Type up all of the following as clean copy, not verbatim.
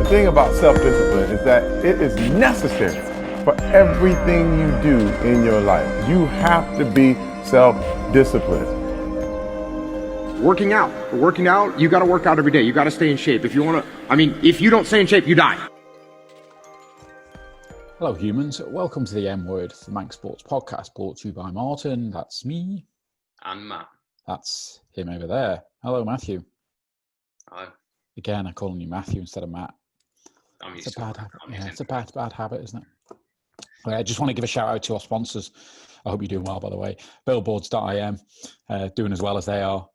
thing about self-discipline is that it is necessary for everything you do in your life. You have to be self-disciplined. Working out, you got to work out every day. You got to stay in shape. If you don't stay in shape, you die. Hello humans, welcome to the M Word, the Manx Sports Podcast, brought to you by Martin, that's me. And Matt. That's him over there. Hello Matthew. Hello. Again, I'm calling you Matthew instead of Matt. It's a bad habit. Yeah, it's a bad habit, isn't it? I just want to give a shout out to our sponsors. I hope you're doing well, by the way. Billboards.im, doing as well as they are.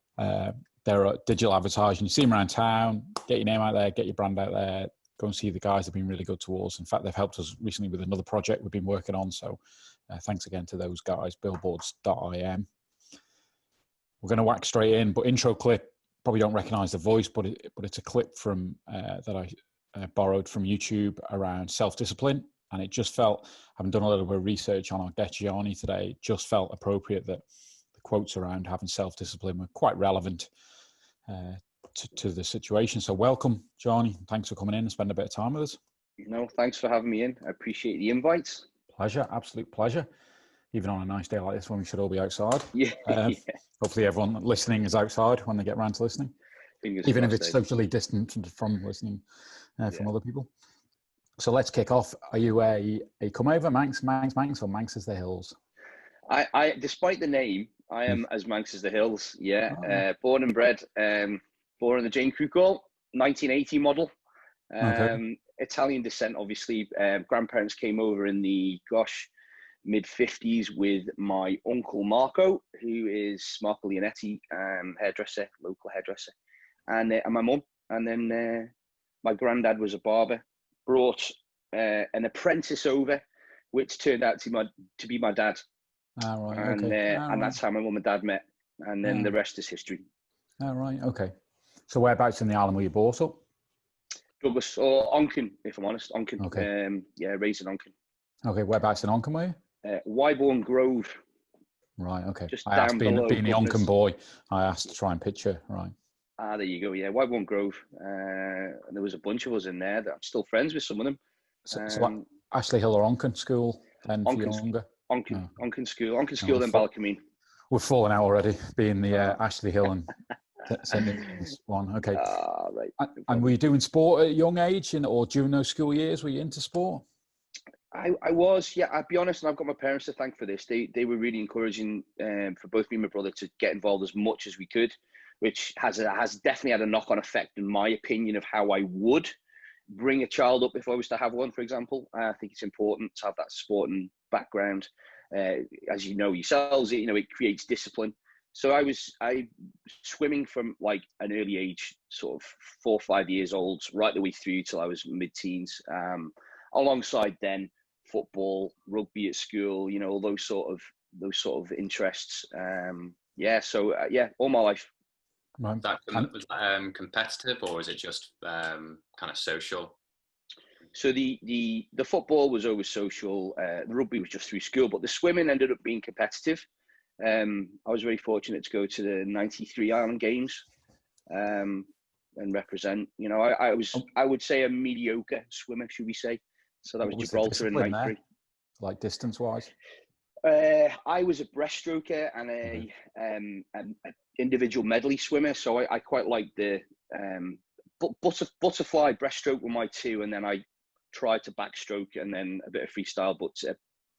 They're digital advertising. You see them around town, get your name out there, get your brand out there. Go and see the guys have been really good to us. In fact, they've helped us recently with another project we've been working on. So thanks again to those guys, billboards.im. We're going to whack straight in, but intro clip, probably don't recognize the voice, but it's a clip from that I borrowed from YouTube around self-discipline. And it just felt, having done a little bit of research on our guest Gianni today, it just felt appropriate that the quotes around having self-discipline were quite relevant to the situation. So welcome, Gianni. Thanks for coming in and spending a bit of time with us. Thanks for having me in. I appreciate the invite. Pleasure, absolute pleasure. Even on a nice day like this when we should all be outside. Yeah. Hopefully everyone listening is outside when they get around to listening. Even if it's socially distant from listening from other people. So let's kick off. Are you a come over Manx, or Manx as the Hills? I despite the name, I am as Manx as the Hills. Yeah. Born and bred. Born in the Jane Crew Call, 1980 model. Okay. Italian descent, obviously. Grandparents came over in the, mid-50s with my uncle Marco, who is Marco Leonetti, hairdresser, local hairdresser, and my mum. And then my granddad was a barber, brought an apprentice over, which turned out to be my dad. Right, and okay. And that's how my mum and dad met. And then the rest is history. Right, okay. So whereabouts in the island were you brought up? Douglas or Onken, if I'm honest. Onken. Okay. Raised in Onken. Okay, whereabouts in Onken were you? Wyborn Grove. Right, okay. Just I asked, being the Governors. Onken boy, I asked to try and picture, right. There you go, yeah. Wyborn Grove. And there was a bunch of us in there that I'm still friends with some of them. So Ashley Hill or Onken School then for younger? Onken School, then Ballacamine. We're falling out already, being the Ashley Hill and St. Newton's one. Okay. Right. And were you doing sport at a young age or during those school years? Were you into sport? I was, yeah. I'll be honest, and I've got my parents to thank for this. They were really encouraging for both me and my brother to get involved as much as we could, which has definitely had a knock-on effect, in my opinion, of how I would bring a child up if I was to have one, for example. I think it's important to have that sporting background. As you know yourselves, it creates discipline. So I swimming from like an early age, sort of 4 or 5 years old, right the way through till I was mid-teens. Alongside then football, rugby at school, all those sort of interests. All my life. Right. Was that competitive, or is it just kind of social? So the football was always social. The rugby was just through school, but the swimming ended up being competitive. I was very fortunate to go to the '93 Ireland Games and represent. I would say a mediocre swimmer, should we say? So that was Gibraltar in '93. Like distance-wise? I was a breaststroker and an individual medley swimmer. So I quite liked the butterfly breaststroke were my two, and then I tried to backstroke and then a bit of freestyle. But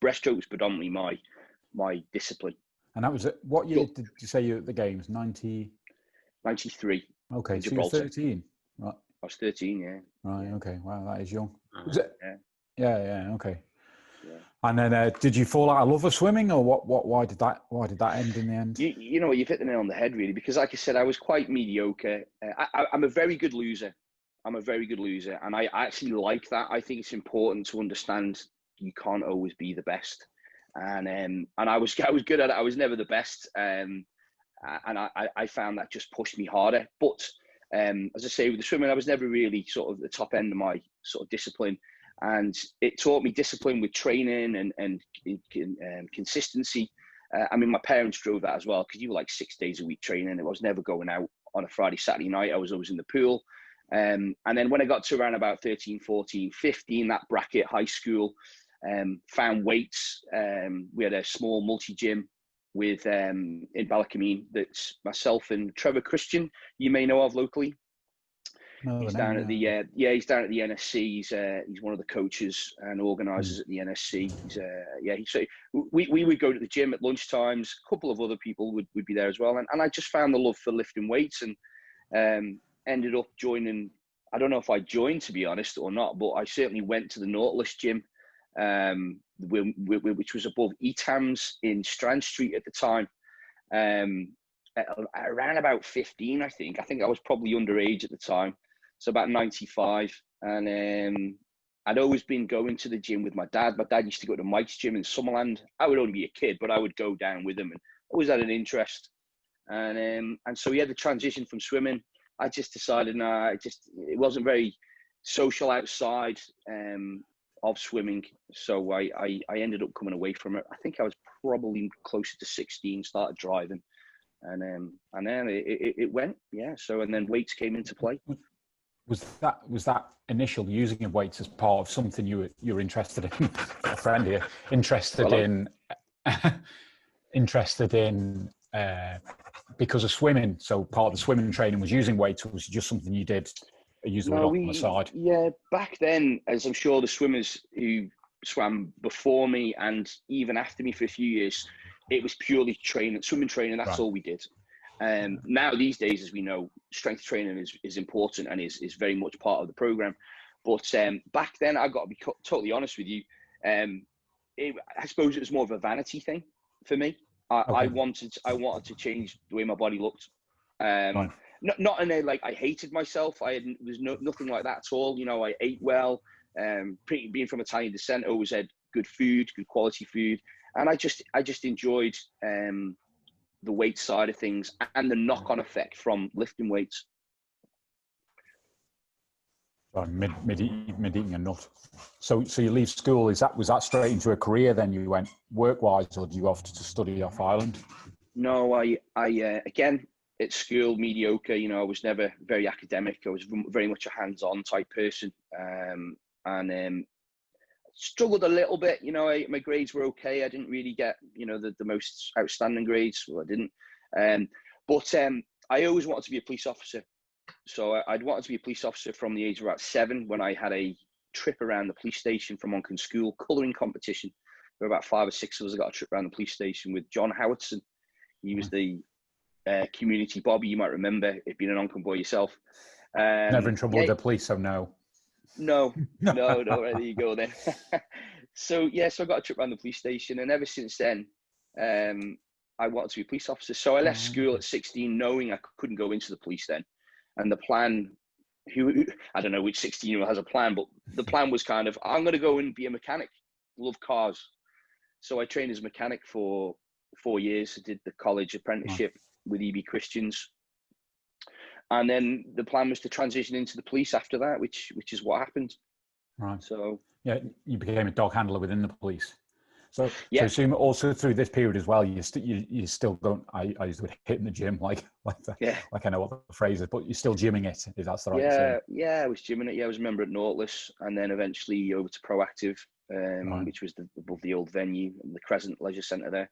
breaststroke was predominantly my discipline. And that was what year did you say you were at the games? 93. Okay, so you were 13, right? I was 13, yeah. Right, yeah. Okay. Wow, that is young. Was it? Yeah. Okay. Yeah. And then, did you fall out of love with swimming, or what? Why did that end in the end? You've hit the nail on the head, really, because, like I said, I was quite mediocre. I'm a very good loser. And I actually like that. I think it's important to understand you can't always be the best. And I was good at it. I was never the best. And I found that just pushed me harder. But as I say, with the swimming, I was never really sort of the top end of my sort of discipline. And it taught me discipline with training and consistency. My parents drove that as well, because you were like 6 days a week training. I was never going out on a Friday, Saturday night. I was always in the pool. And then when I got to around about 13, 14, 15, that bracket, high school, found weights. We had a small multi-gym with in Ballacameen that's myself and Trevor Christian, you may know of locally. He's down at the he's down at the NSC. He's one of the coaches and organisers at the NSC. So we would go to the gym at lunch times. A couple of other people would be there as well, and I just found the love for lifting weights, and ended up joining. I don't know if I joined, to be honest, or not, but I certainly went to the Nautilus gym, which was above Etam's in Strand Street at the time. Around about 15, I think. I think I was probably underage at the time. So about 95. And I'd always been going to the gym with my dad. My dad used to go to Mike's gym in Summerland. I would only be a kid, but I would go down with him and always had an interest. And so he had the transition from swimming. I just decided, it wasn't very social outside of swimming. So I ended up coming away from it. I think I was probably closer to 16, started driving. And then it went, yeah. So, and then weights came into play. Was that initial using of weights as part of something you were interested in? A friend here interested in because of swimming. So part of the swimming training was using weights, or was it just something you did? Use the on the side. Yeah, back then, as I'm sure the swimmers who swam before me and even after me for a few years, it was purely swimming training. That's all we did. Now these days, as we know, strength training is important and is very much part of the program. But back then, I've got to be totally honest with you. I suppose it was more of a vanity thing for me. I wanted to change the way my body looked. Not in a like I hated myself. There's nothing like that at all. You know, I ate well. Being from Italian descent, I always had good food, good quality food, and I just enjoyed the weight side of things and the knock-on effect from lifting weights. Mid eating a nut. So you leave school. Was that straight into a career? Then you went work-wise, or did you go off to study off Ireland? No, I again at school mediocre. You know, I was never very academic. I was very much a hands-on type person, and struggled a little bit. You know, my grades were okay. I didn't really get the most outstanding grades. Well, I didn't. But I always wanted to be a police officer. So I'd wanted to be a police officer from the age of about 7 when I had a trip around the police station from Monken School, colouring competition. There were about 5 or 6 of us that got a trip around the police station with John Howardson. He was the community Bobby, you might remember, if being an Oncom boy yourself. Never in trouble with the police, so no. No, there you go then. So I got a trip around the police station, and ever since then, I wanted to be a police officer. So I left school at 16 knowing I couldn't go into the police then. And the plan, I don't know which 16-year-old has a plan, but the plan was kind of, I'm going to go and be a mechanic, love cars. So I trained as a mechanic for 4 years. I did the college apprenticeship with EB Christians. And then the plan was to transition into the police after that, which is what happened. Right. So yeah, you became a dog handler within the police. So I assume also through this period as well, you still don't. I used to hit in the gym like I know what the phrase is, but you're still gymming it. If that's the right thing. Yeah, I was gymming it. Yeah, I was a member at Nautilus, and then eventually over to Proactive, which was above the old venue, the Crescent Leisure Centre there.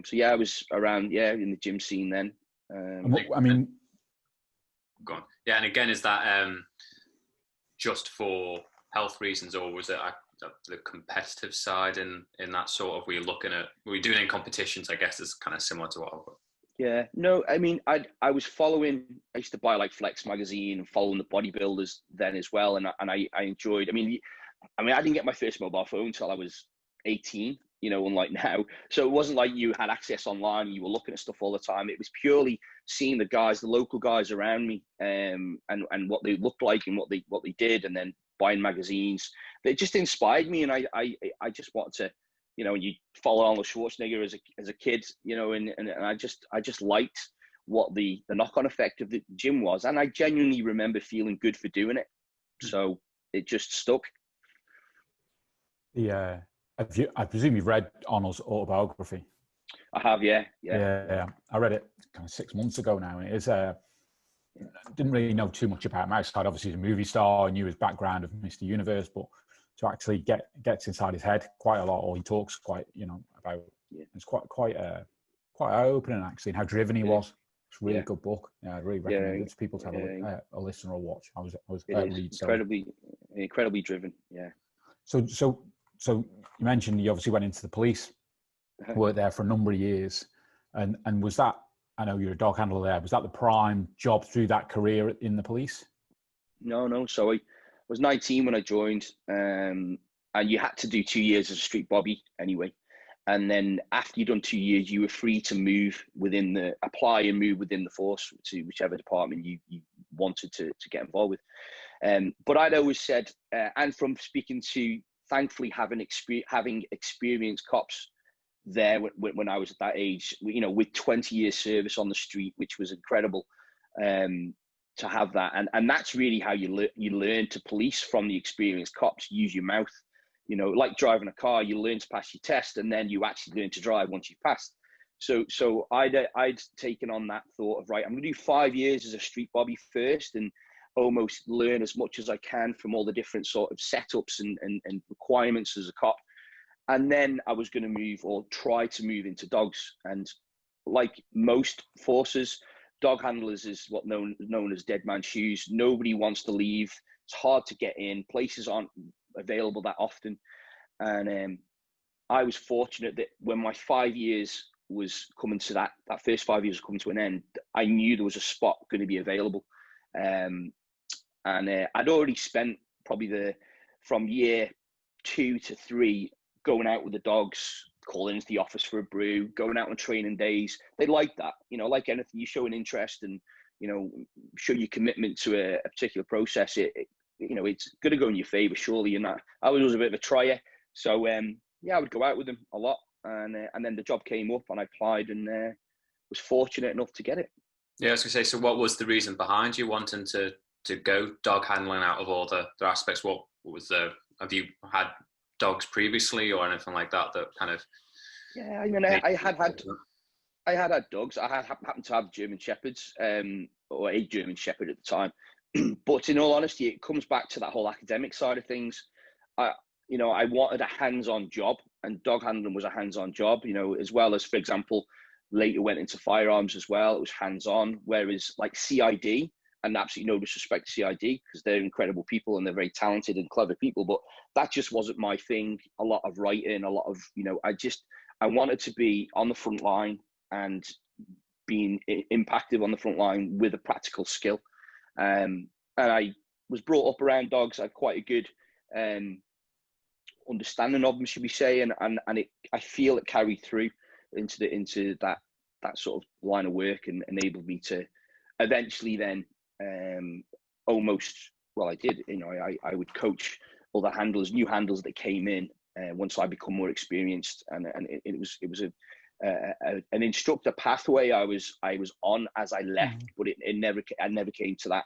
So I was around in the gym scene then. I mean, go on. Yeah, and again, is that just for health reasons, or was it the competitive side in that sort of, were you doing in competitions? I guess is kind of similar to what I've got. Yeah, no, I mean, I was following, I used to buy like Flex magazine and following the bodybuilders then as well. And I enjoyed, I mean, I didn't get my first mobile phone until I was 18, unlike now. So it wasn't like you had access online, you were looking at stuff all the time. It was purely seeing the local guys around me, and what they looked like and what they did, and then buying magazines. They just inspired me, and I just wanted to, when you follow Arnold Schwarzenegger as a kid, and I just liked what the knock-on effect of the gym was, and I genuinely remember feeling good for doing it. So it just stuck. Yeah, I presume you've read Arnold's autobiography. I have, yeah. I read it kind of 6 months ago now, and it is didn't really know too much about him outside. Obviously, he's a movie star. I knew his background of Mr. Universe, but to actually gets inside his head quite a lot, or he talks quite, about. Yeah. It's quite eye-opening actually, and how driven he was. It's a really good book. Yeah, I really recommend it to people to have a listen or watch. I was read. Incredibly driven. Yeah. So you mentioned you obviously went into the police, worked there for a number of years, and was that, I know you're a dog handler there, was that the prime job through that career in the police? No. So I was 19 when I joined, and you had to do 2 years as a street bobby anyway. And then after you'd done 2 years, you were free to apply and move within the force to whichever department you wanted to get involved with. But I'd always said, and from speaking to, thankfully, having experienced cops there when I was at that age, with 20 years service on the street, which was incredible, to have that. And that's really how you learn to police from the experienced cops. Use your mouth. Like driving a car, you learn to pass your test, and then you actually learn to drive once you've passed. So I'd taken on that thought of, right, I'm going to do 5 years as a street bobby first, and almost learn as much as I can from all the different sort of setups and requirements as a cop. And then I was going to move, or try to move, into dogs. And like most forces, dog handlers is what known as dead man's shoes. Nobody wants to leave. It's hard to get in. Places aren't available that often. And I was fortunate that when my 5 years was coming to that first 5 years was coming to an end, I knew there was a spot going to be available. And I'd already spent probably from year 2 to 3 going out with the dogs, calling into the office for a brew, going out on training days. They like that, like anything, you show an interest and, show your commitment to a particular process. It's going to go in your favor, surely. And I was always a bit of a trier. So, I would go out with them a lot. And then the job came up and I applied and was fortunate enough to get it. Yeah, I was going to say, so what was the reason behind you wanting to go dog handling out of all the aspects? What was have you had dogs previously or anything like that kind of? Yeah, I mean, I had dogs. I happened to have German Shepherds, or a German Shepherd at the time. But in all honesty, it comes back to that whole academic side of things. I wanted a hands-on job, and dog handling was a hands-on job, as well as, for example, later went into firearms as well. It was hands-on, whereas like CID, and absolutely no disrespect to CID, because they're incredible people and they're very talented and clever people, but that just wasn't my thing. A lot of writing, a lot of, I wanted to be on the front line and being impacted on the front line with a practical skill. And I was brought up around dogs. I had quite a good understanding of them, should we say, and I feel it carried through into that sort of line of work, and enabled me to eventually then I did. I would coach other handlers, new handlers that came in once I become more experienced, and it was an instructor pathway I was on as I left, but I never came to that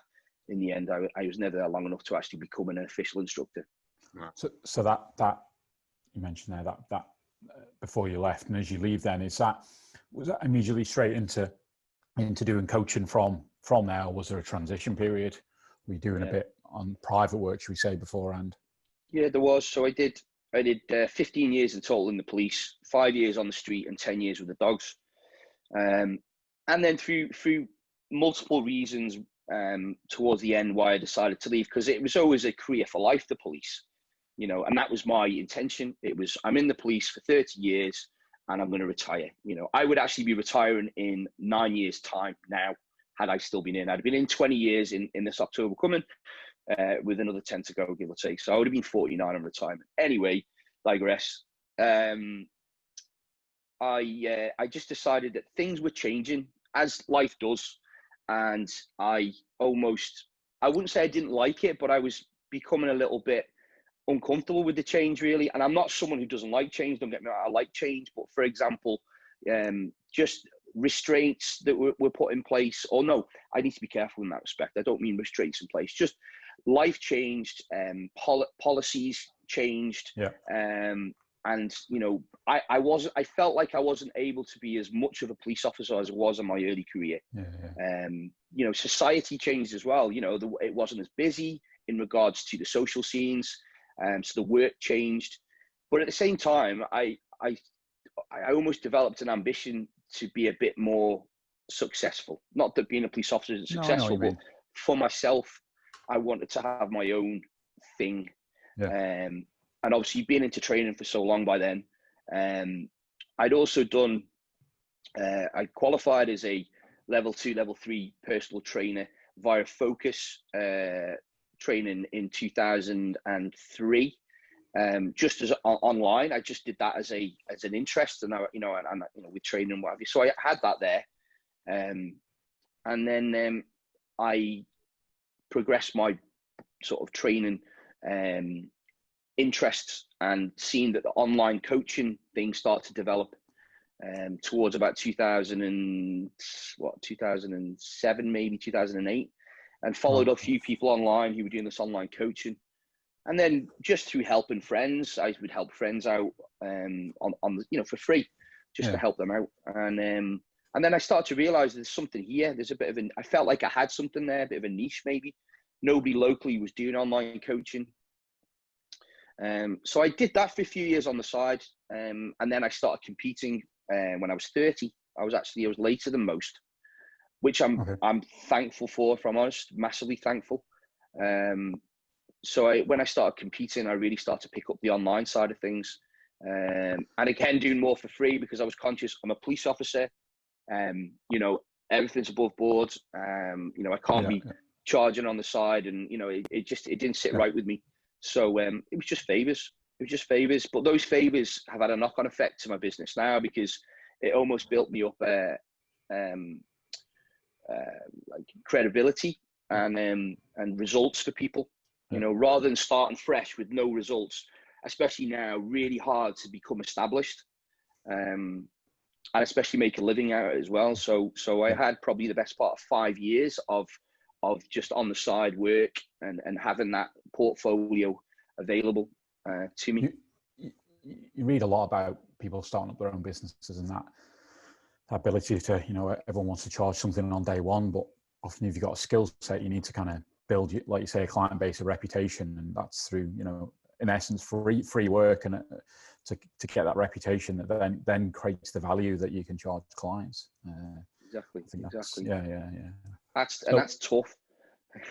in the end. I was never there long enough to actually become an official instructor. So that you mentioned there, that before you left, and as you leave, then was that immediately straight into doing coaching from there, or was there a transition period? Were you doing a bit on private work, should we say, beforehand? Yeah, there was. So I did 15 years in total in the police, 5 years on the street, and 10 years with the dogs. And then through multiple reasons, towards the end, why I decided to leave, because it was always a career for life, the police, and that was my intention. It was, I'm in the police for 30 years and I'm going to retire. I would actually be retiring in 9 years' time now, had I still been in. I'd been in 20 years in this October coming, with another 10 to go, give or take. So I would have been 49 in retirement. Anyway, digress. I just decided that things were changing, as life does. And I wouldn't say I didn't like it, but I was becoming a little bit uncomfortable with the change, really. And I'm not someone who doesn't like change, don't get me wrong, I like change. But for example, just restraints that were put in place, or no, I need to be careful in that respect. I don't mean restraints in place, just life changed, policies changed. you know, I felt like I wasn't able to be as much of a police officer as I was in my early career. You know, society changed as well. You know, it wasn't as busy in regards to the social scenes, so the work changed. But at the same time, I almost developed an ambition to be a bit more successful. Not that being a police officer isn't successful, but for myself, I wanted to have my own thing. And obviously being into training for so long by then, I'd also done, I qualified as a level 2, level 3 personal trainer via Focus training in 2003. Just as online, I just did that as an interest, and you know, with training and what have you. So I had that there, and then I progressed my sort of training interests, and seeing that the online coaching thing started to develop towards about 2007, maybe 2008, and followed a few people online who were doing this online coaching. And then just through helping friends, I would help friends out on you know, for free, just to help them out. And then I started to realize there's something here. There's a bit of I felt like I had something there, a bit of a niche maybe. Nobody locally was doing online coaching. So I did that for a few years on the side. And then I started competing when I was 30. I was later than most, which I'm thankful for, if I'm honest, massively thankful. So when I started competing, I really started to pick up the online side of things. And again, doing more for free, because I was conscious I'm a police officer. You know, everything's above board. You know, I can't be charging on the side, and you know, it didn't sit right with me. So it was just favors. But those favors have had a knock-on effect to my business now, because it almost built me up like credibility and results for people. You know, rather than starting fresh with no results, especially now, really hard to become established, and especially make a living out of it as well. So I had probably the best part of 5 years of just on the side work and having that portfolio available to me. You read a lot about people starting up their own businesses, and that ability to, you know, everyone wants to charge something on day one, but often if you've got a skill set, you need to kind of build, like you say, a client base, a reputation, and that's through, you know, in essence, free work, and to get that reputation that then creates the value that you can charge clients. Exactly. Yeah. That's tough.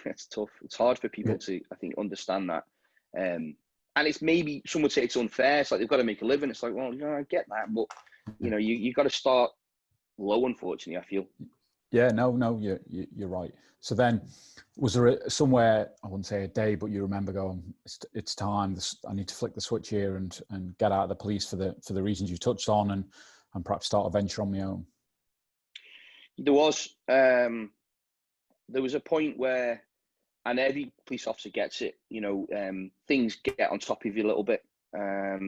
It's tough. It's hard for people to, I think, understand that. And it's, maybe some would say it's unfair. It's like they've got to make a living. It's like, well, you know, I get that, but you know, you got to start low. Unfortunately, I feel. Yeah, no, you're right. So then, was there somewhere, I wouldn't say a day, but you remember going, it's time. I need to flick the switch here and get out of the police for the reasons you touched on, and perhaps start a venture on my own? There was a point where, and every police officer gets it, you know, things get on top of you a little bit,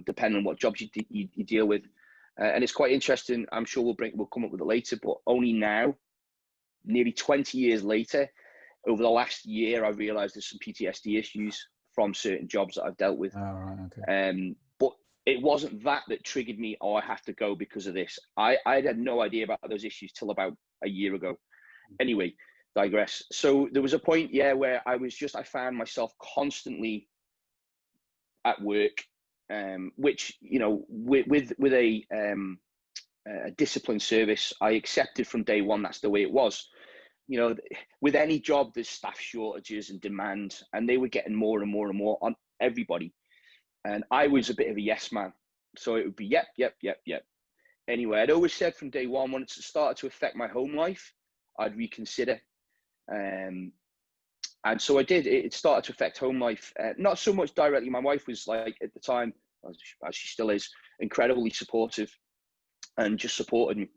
depending on what jobs you deal with. And it's quite interesting. I'm sure we'll come up with it later, but only now, nearly 20 years later, over the last year, I realized there's some PTSD issues from certain jobs that I've dealt with. Oh, right, okay. But it wasn't that triggered me, oh, I have to go because of this. I had no idea about those issues till about a year ago. Anyway, digress. So there was a point, where I found myself constantly at work, which, you know, with a disciplined service, I accepted from day one that's the way it was. You know, with any job, there's staff shortages and demand, and they were getting more and more and more on everybody. And I was a bit of a yes man. So it would be, yep. Anyway, I'd always said from day one, when it started to affect my home life, I'd reconsider. And so I did. It started to affect home life. Not so much directly. My wife was, like, at the time, as she still is, incredibly supportive and just supported me.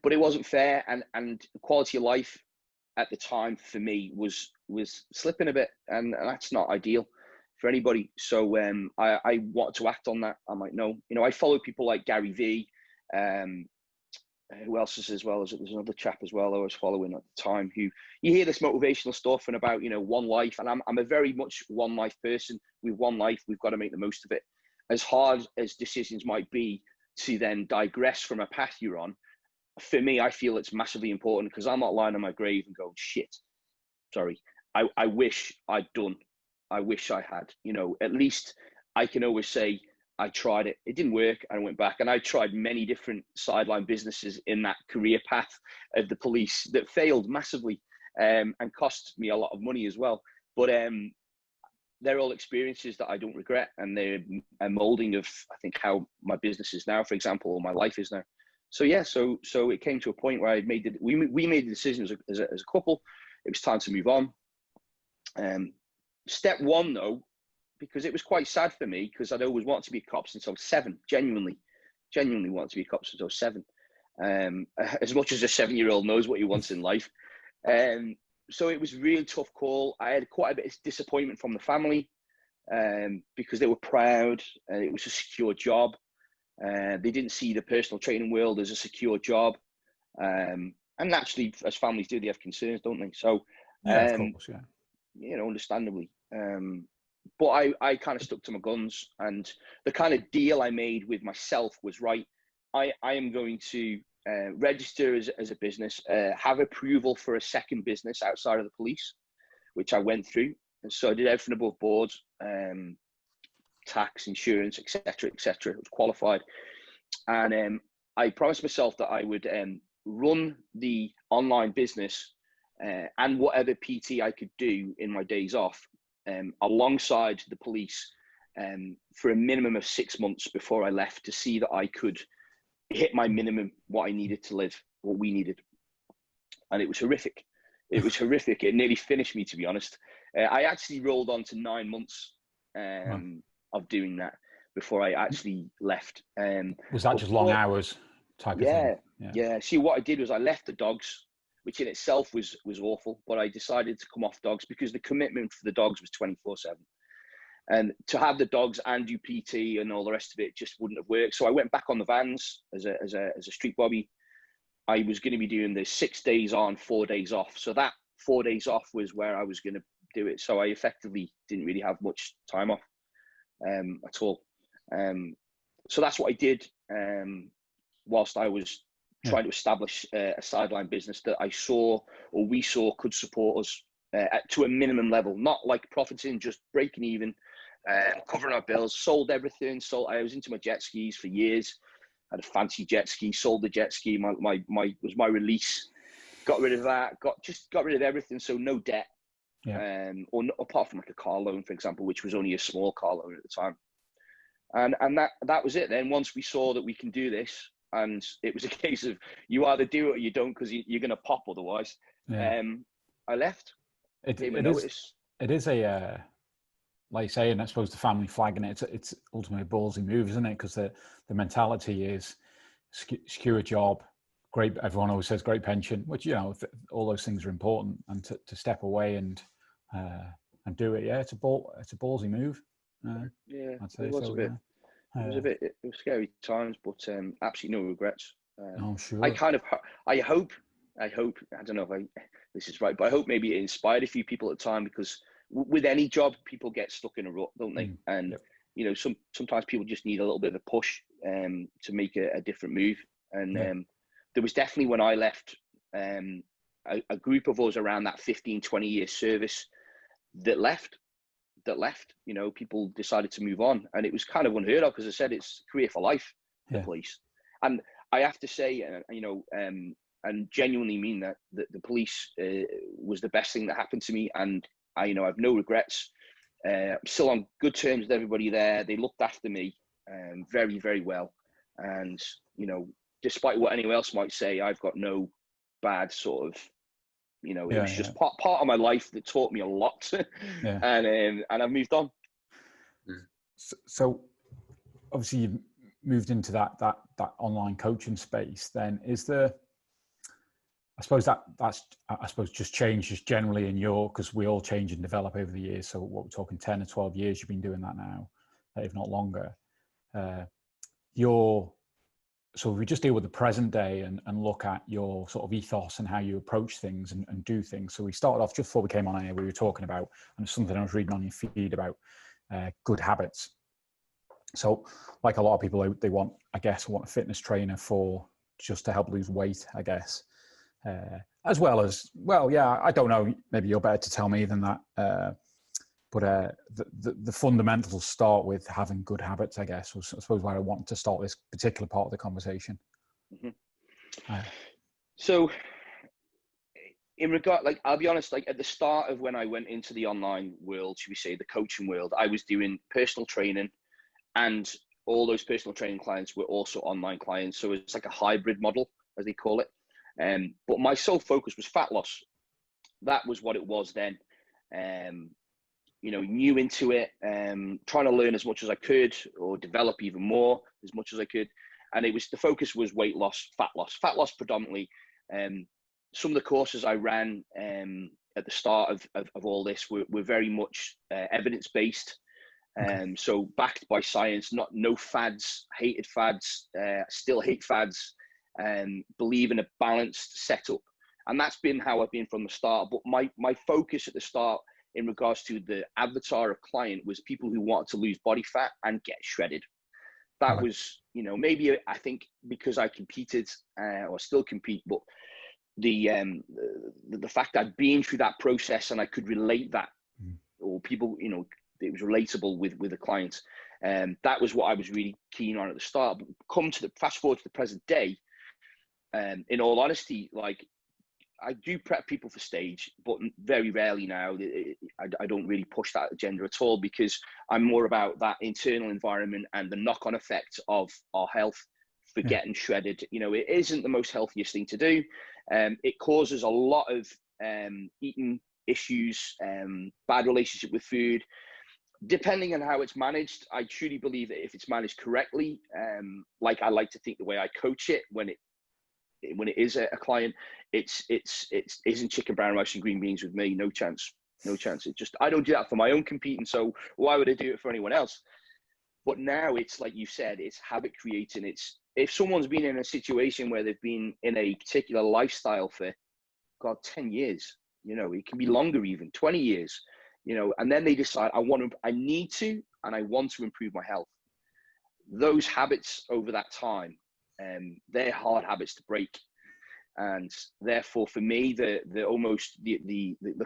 But it wasn't fair. And the quality of life at the time for me was slipping a bit. And that's not ideal for anybody. So I wanted to act on that. I'm like, no, you know, I follow people like Gary Vee. Who else is, as well as, there's another chap as well I was following at the time, who you hear this motivational stuff and about, you know, one life. And I'm a very much one life person. With one life, we've got to make the most of it. as hard as decisions might be to then digress from a path you're on, for me, I feel it's massively important, because I'm not lying on my grave and going, shit, sorry, I wish I'd done. I wish I had, at least I can always say, I tried it. It didn't work. I went back, and I tried many different sideline businesses in that career path of the police that failed massively, and cost me a lot of money as well. But they're all experiences that I don't regret, and they're a molding of, I think, how my business is now, for example, or my life is now. So yeah, so it came to a point where we made the decision as a couple. It was time to move on. Step one, though, because it was quite sad for me, because I'd always wanted to be a cop since I was 7. Genuinely wanted to be a cop since I was 7. As much as a 7-year-old knows what he wants in life. So it was a really tough call. I had quite a bit of disappointment from the family, because they were proud. It was a secure job. They didn't see the personal training world as a secure job. And naturally, as families do, they have concerns, don't they? So, yeah, of course, yeah. Understandably. But I kind of stuck to my guns, and the kind of deal I made with myself was, right, I am going to register as a business, have approval for a second business outside of the police, which I went through. And so I did everything above board, tax, insurance, etc., etc. I was qualified. And I promised myself that I would run the online business and whatever PT I could do in my days off, alongside the police, for a minimum of 6 months before I left, to see that I could hit my minimum, what I needed to live, what we needed. And it was horrific. It was horrific. It nearly finished me, to be honest. I actually rolled on to 9 months of doing that before I actually left. Was that just long hours type of thing? Yeah. See, what I did was I left the dogs, which in itself was awful, but I decided to come off dogs because the commitment for the dogs was 24/7. And to have the dogs and do PT and all the rest of it just wouldn't have worked. So I went back on the vans as a street bobby. I was going to be doing the 6 days on, 4 days off. So that 4 days off was where I was going to do it. So I effectively didn't really have much time off at all. So that's what I did whilst I was trying to establish a sideline business that I saw, or we saw, could support us to a minimum level, not like profiting, just breaking even, covering our bills. Sold everything. I was into my jet skis for years. Had a fancy jet ski. Sold the jet ski. Was my release. Got rid of that. Got rid of everything. So no debt. Yeah. Or apart from like a car loan, for example, which was only a small car loan at the time. And that was it. Then once we saw that we can do this, and it was a case of you either do it or you don't, because you're going to pop otherwise. Yeah. I left. It is a like you say, and I suppose the family flagging it's ultimately a ballsy move, isn't it? Because the mentality is secure job, great. Everyone always says great pension, which all those things are important, and to step away and do it. Yeah, it's a ballsy move. I'd say it was a bit. It was scary times, but absolutely no regrets. Oh, sure. I hope. I don't know if this is right, but I hope maybe it inspired a few people at the time, because with any job, people get stuck in a rut, don't they? And sometimes people just need a little bit of a push to make a different move. And there was definitely, when I left, a group of us around that 15, 20 year service that left. People decided to move on, and it was kind of unheard of, because I said it's career for life, the police. And I have to say, and genuinely mean that the police was the best thing that happened to me, and I have no regrets. I'm still on good terms with everybody there. They looked after me very, very well, and despite what anyone else might say, I've got no bad sort of. It was just part of my life that taught me a lot, and I've moved on. So obviously you've moved into that online coaching space. Then is there? I suppose that's just changed generally in because we all change and develop over the years. So what we're talking 10 or 12 years you've been doing that now, if not longer. So if we just deal with the present day and look at your sort of ethos and how you approach things and do things. So we started off just before we came on here, we were talking about, and it's something I was reading on your feed about, good habits. So like a lot of people, they want, I guess, want a fitness trainer for just to help lose weight, I guess. As well as, well, yeah, I don't know, maybe you're better to tell me than that. But the fundamentals start with having good habits, I guess, was, I suppose, where I want to start this particular part of the conversation. So in regard, like, I'll be honest, like at the start of when I went into the online world, should we say the coaching world, I was doing personal training, and all those personal training clients were also online clients. So it's like a hybrid model, as they call it. But my sole focus was fat loss. That was what it was then. You know, new into it, trying to learn as much as I could, or develop even more as much as I could. And it was, the focus was weight loss, fat loss predominantly. Some of the courses I ran at the start of all this were very much evidence-based. So backed by science, no fads, hated fads, still hate fads, believe in a balanced setup. And that's been how I've been from the start. But my focus at the start in regards to the avatar of client was people who wanted to lose body fat and get shredded. That was, you know, maybe I think because I competed or still compete, but the fact I'd been through that process and I could relate that, or people, you know, it was relatable with the clients. That was what I was really keen on at the start. But come to the fast forward to the present day, in all honesty, like, I do prep people for stage, but very rarely now. I don't really push that agenda at all, because I'm more about that internal environment and the knock-on effect of our health for getting shredded. You know, it isn't the most healthiest thing to do. It causes a lot of eating issues, bad relationship with food. Depending on how it's managed, I truly believe that if it's managed correctly, like I like to think the way I coach it, when it is a client, it isn't chicken, brown rice and green beans with me. No chance. It just, I don't do that for my own competing, so why would I do it for anyone else? But now it's like you said, it's habit creating. It's, if someone's been in a situation where they've been in a particular lifestyle for, God, 10 years, you know, it can be longer, even 20 years, you know, and then they decide, I need to, and I want to improve my health. Those habits over that time, they're hard habits to break. And therefore, for me, the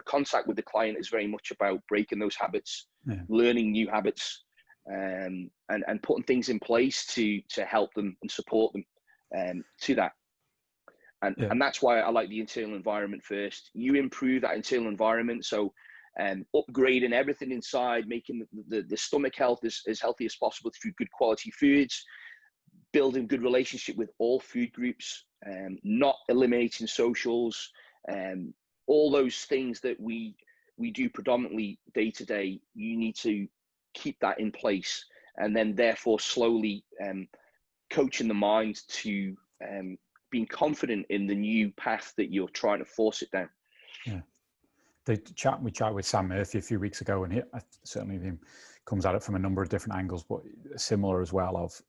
contact with the client is very much about breaking those habits, learning new habits, and putting things in place to help them and support them to that. And that's why I like the internal environment first. You improve that internal environment, so upgrading everything inside, making the stomach health as healthy as possible through good quality foods, building good relationship with all food groups, not eliminating socials, all those things that we do predominantly day to day. You need to keep that in place, and then therefore slowly coaching the mind to being confident in the new path that you're trying to force it down. Yeah. We chatted with Sam Murphy a few weeks ago, and he certainly comes at it from a number of different angles, but similar as well of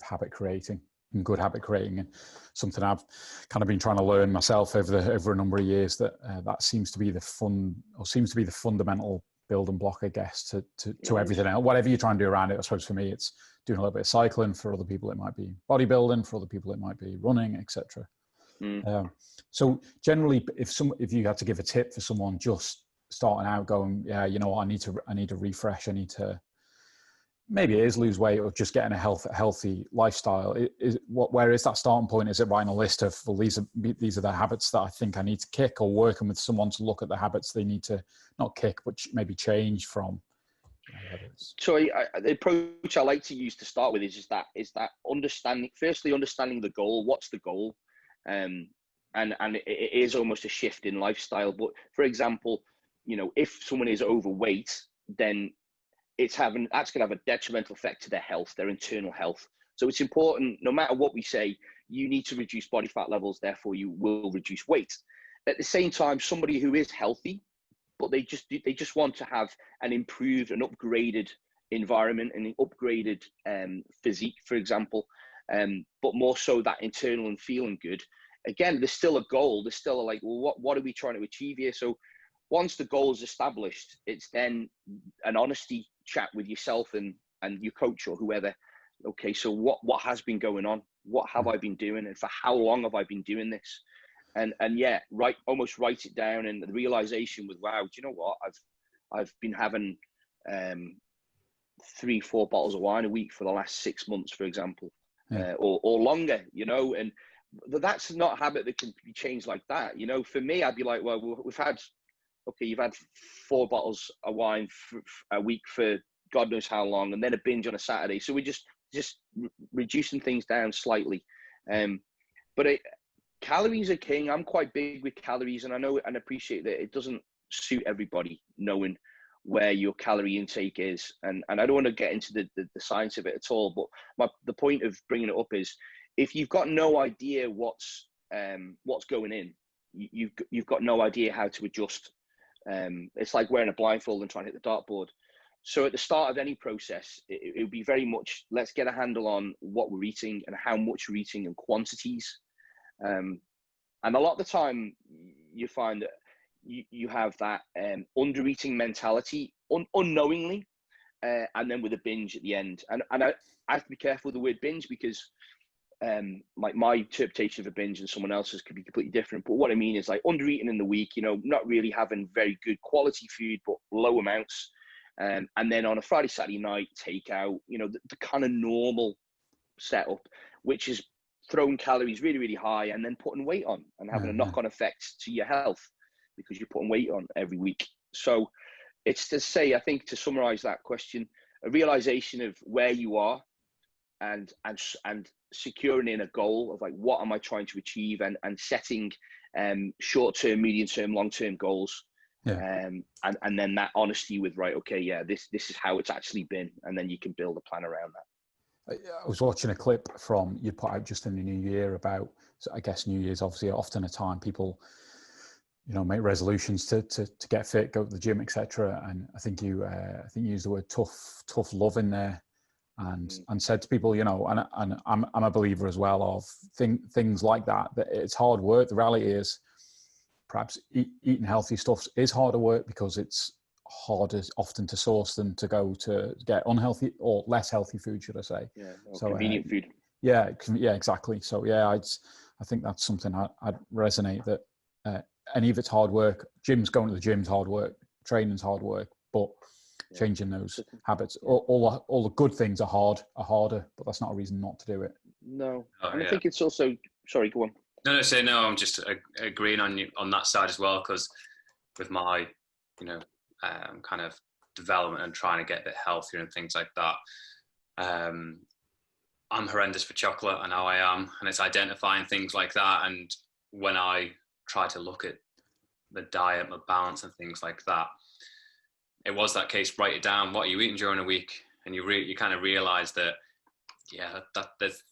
habit creating and good habit creating, and something I've kind of been trying to learn myself over a number of years. That seems to be the fundamental building block, I guess, to everything else. Whatever you try and do around it, I suppose for me, it's doing a little bit of cycling. For other people, it might be bodybuilding. For other people, it might be running, etc. So generally, if you had to give a tip for someone just starting out, going, yeah, you know, I need to refresh. I need to, maybe it is lose weight or just getting a healthy lifestyle. Where is that starting point? Is it writing a list of, well, these are the habits that I think I need to kick, or working with someone to look at the habits they need to not kick, but maybe change from? So the approach I like to use to start with is that understanding, firstly, understanding the goal. What's the goal? And it is almost a shift in lifestyle. But for example, you know, if someone is overweight, then that's going to have a detrimental effect to their health, their internal health. So it's important, no matter what we say, you need to reduce body fat levels, therefore you will reduce weight. At the same time, somebody who is healthy, but they just want to have an improved and upgraded environment and an upgraded physique, for example, but more so that internal and feeling good. Again, there's still a goal. There's still like, well, what are we trying to achieve here? So once the goal is established, it's then an honesty chat with yourself and and your coach or whoever, okay, so what has been going on? What have I been doing, and for how long have I been doing this? And yeah, almost write it down, and the realization with, wow, do you know what? I've been having 3-4 bottles of wine a week for the last 6 months, for example, or longer, you know, and that's not a habit that can be changed like that. You know, for me, I'd be like, well, you've had 4 bottles of wine a week for God knows how long, and then a binge on a Saturday. So we're just reducing things down slightly. But calories are king. I'm quite big with calories, and I know and appreciate that it doesn't suit everybody knowing where your calorie intake is. And I don't want to get into the science of it at all, but the point of bringing it up is, if you've got no idea what's going in, you've got no idea how to adjust. It's like wearing a blindfold and trying to hit the dartboard. So at the start of any process, it would be very much, let's get a handle on what we're eating and how much we're eating and quantities. And a lot of the time you find that you have that under eating mentality unknowingly, and then with a binge at the end. And I have to be careful with the word binge, because my interpretation of a binge and someone else's could be completely different. But what I mean is, like, under eating in the week, you know, not really having very good quality food, but low amounts. And then on a Friday, Saturday night, takeout, you know, the kind of normal setup, which is throwing calories really, really high and then putting weight on and having a knock-on effect to your health, because you're putting weight on every week. So it's to say, I think, to summarize that question, a realization of where you are and securing in a goal of, like, what am I trying to achieve, and setting short-term, medium-term, long-term goals. And then that honesty with, right, okay, yeah, this is how it's actually been, and then you can build a plan around that. I was watching a clip from you put out just in the new year about, so I guess New Year's obviously often a time people, you know, make resolutions to get fit, go to the gym, etc. And I think you used the word tough love in there, and said to people, you know, and I'm a believer as well of things like that it's hard work. The reality is, perhaps eating healthy stuff is harder work because it's harder often to source than to go to get unhealthy or less healthy food, should I say? Yeah, so convenient food. Yeah, exactly. So yeah, I think that's something I'd resonate, that any of it's hard work. Going to the gym's hard work, training's hard work, but changing those habits, all the good things are harder, but that's not a reason not to do it. No, and I think it's also, sorry, go on. No, I'm just agreeing on you on that side as well, because with my, you know, kind of development and trying to get a bit healthier and things like that, I'm horrendous for chocolate. I know I am, and it's identifying things like that. And when I try to look at the diet, my balance and things like that, it was that case, write it down, what are you eating during a week? And you kind of realize that, yeah, that there's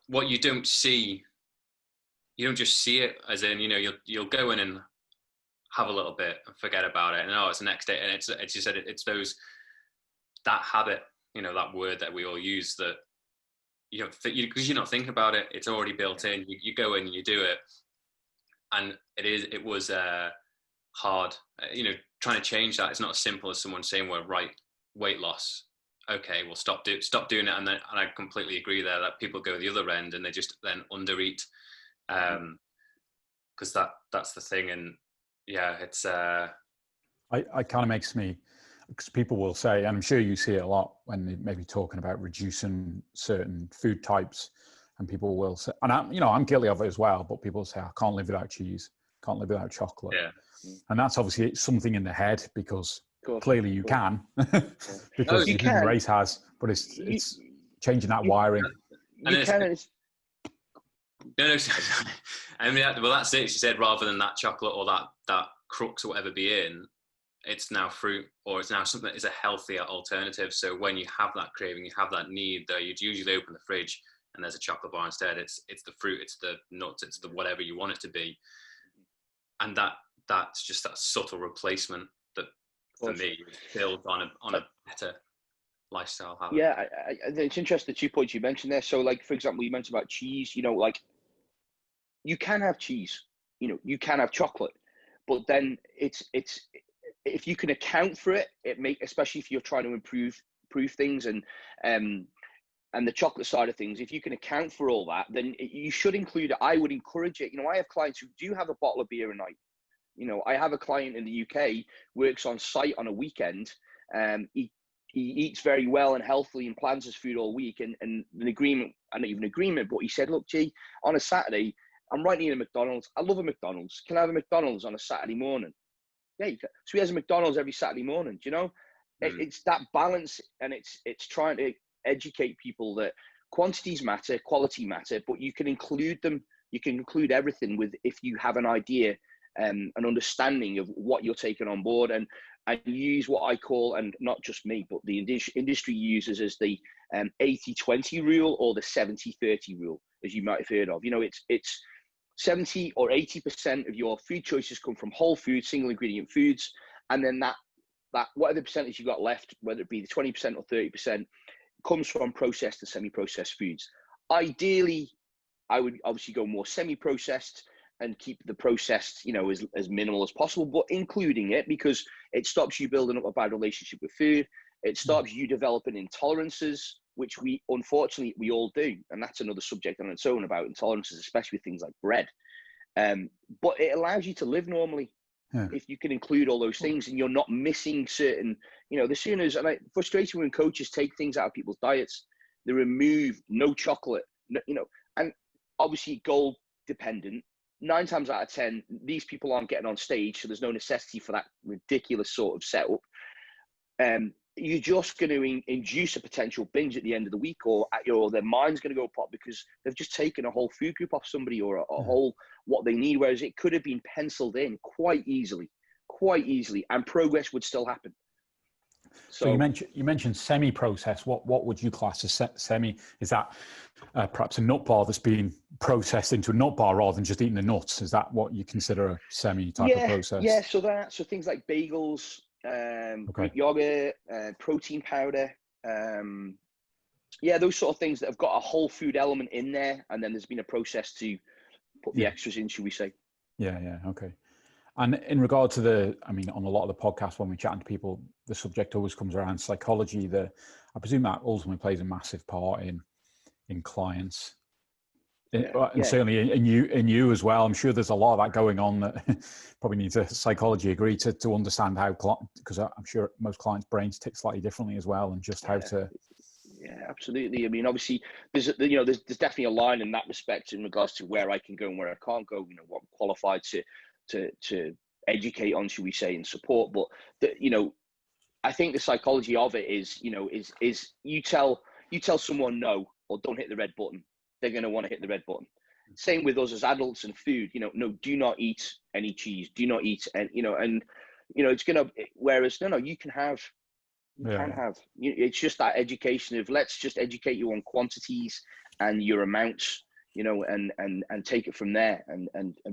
what you don't see. You don't just see it, as in, you know, you'll go in and have a little bit and forget about it, and it's the next day, and it's you said it's that habit, you know, that word that we all use, that you don't because you're not thinking about it, it's already built in. You go in and you do it, and it was hard, you know, trying to change that. It's not as simple as someone saying, well, right, weight loss, okay, well, stop doing it. And I completely agree there that people go the other end and they just then undereat, because that's the thing. And yeah, it's I kind of makes me, because people will say, and I'm sure you see it a lot when they may be talking about reducing certain food types, and people will say, and I'm guilty of it as well, but people say, I can't live without cheese, can't live without chocolate. Yeah. And that's obviously something in the head, because clearly you can, because the human race has, but it's changing that wiring. You can. No. I mean, well, that's it. She said, rather than that chocolate or that crux or whatever be in, it's now fruit, or it's now something that is a healthier alternative. So when you have that craving, you have that need, though, you'd usually open the fridge and there's a chocolate bar instead. It's the fruit, it's the nuts, it's the whatever you want it to be. And that's just that subtle replacement that, for me, builds on a better lifestyle habit. Yeah, it's interesting, the 2 points you mentioned there. So, like, for example, you mentioned about cheese, you know, like, you can have cheese, you know, you can have chocolate, but then it's if you can account for it, especially if you're trying to improve proof things and the chocolate side of things, if you can account for all that, then you should include it. I would encourage it. You know, I have clients who do have a bottle of beer a night. You know, I have a client in the UK, works on site on a weekend. He eats very well and healthily and plans his food all week. And an agreement, and not even agreement, but he said, look, G, on a Saturday, I'm right near a McDonald's. I love a McDonald's. Can I have a McDonald's on a Saturday morning? Yeah, you can. So he has a McDonald's every Saturday morning. Do you know? It's that balance, and it's trying to educate people that quantities matter, quality matter, but you can include them. You can include everything with, if you have an idea, an understanding of what you're taking on board, and use what I call, and not just me, but the industry uses as the 80-20 rule, or the 70-30 rule, as you might have heard of. You know, it's 70 or 80% of your food choices come from whole food, single ingredient foods, and then that whatever percentage you got left, whether it be the 20% or 30%, comes from processed and semi-processed foods. Ideally, I would obviously go more semi-processed and keep the processed, you know, as minimal as possible, but including it, because it stops you building up a bad relationship with food. It stops you developing intolerances, which unfortunately we all do. And that's another subject on its own, about intolerances, especially with things like bread. But it allows you to live normally. Yeah. If you can include all those things, and you're not missing certain, you know, the soon as, and frustration when coaches take things out of people's diets, they remove no chocolate, you know, and obviously goal dependent. 9 times out of 10, these people aren't getting on stage, so there's no necessity for that ridiculous sort of setup. You're just going to induce a potential binge at the end of the week, or their mind's going to go pop because they've just taken a whole food group off somebody, or a whole what they need, whereas it could have been penciled in quite easily, and progress would still happen. So you mentioned semi-processed. What would you class as semi? Is that perhaps a nut bar that's been processed into a nut bar rather than just eating the nuts? Is that what you consider a semi type of process? Yeah. So things like bagels, Greek yogurt, protein powder. Those sort of things that have got a whole food element in there, and then there's been a process to put the extras in, should we say? Yeah. Okay. And in regard to on a lot of the podcasts, when we chat to people, the subject always comes around psychology. I presume that ultimately plays a massive part in clients, and certainly in you as well. I'm sure there's a lot of that going on that probably needs a psychology degree to understand how, because I'm sure most clients' brains tick slightly differently as well, and just how to. Yeah, absolutely. I mean, obviously, there's definitely a line in that respect in regards to where I can go and where I can't go. You know, what I'm qualified to educate on, should we say, and support. But I think the psychology of it is you tell someone no, or don't hit the red button, they're going to want to hit the red button. Same with us as adults and food. No, do not eat any cheese. Do not eat, and it's gonna. Whereas no, you can have. It's just that education of, let's just educate you on quantities and your amounts, and take it from there, and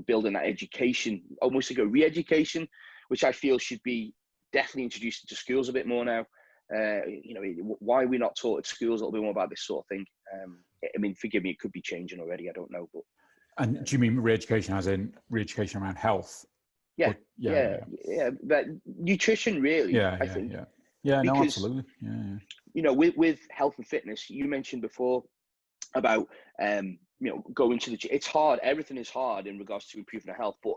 building that education, almost like a re-education, which I feel should be definitely introduced into schools a bit more now. Why are we not taught at schools a little bit more about this sort of thing? I mean, forgive me, it could be changing already. I don't know, but. And do you mean re-education as in re-education around health? Yeah. But nutrition, really. I think. Yeah, because, no, absolutely. Yeah. With health and fitness, you mentioned before about going to the gym. It's hard. Everything is hard in regards to improving our health, but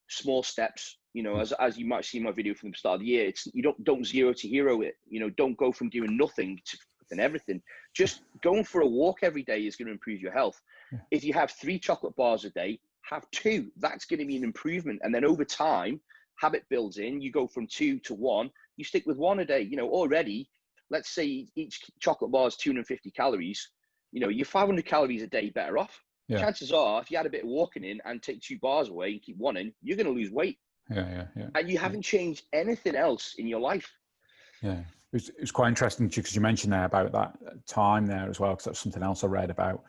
small steps. As you might see in my video from the start of the year, it's don't 0 to hero it. Don't go from doing nothing to everything. Just going for a walk every day is going to improve your health. Yeah. If you have 3 chocolate bars a day, have 2. That's going to be an improvement. And then over time, habit builds in. You go from 2 to 1. You stick with 1 a day. Already, let's say each chocolate bar is 250 calories. You're 500 calories a day better off. Yeah. Chances are, if you had a bit of walking in and take 2 bars away and keep 1 in, you're going to lose weight. Yeah. And you haven't changed anything else in your life. Yeah. It was quite interesting because you mentioned there about that time there as well, because that's something else I read about.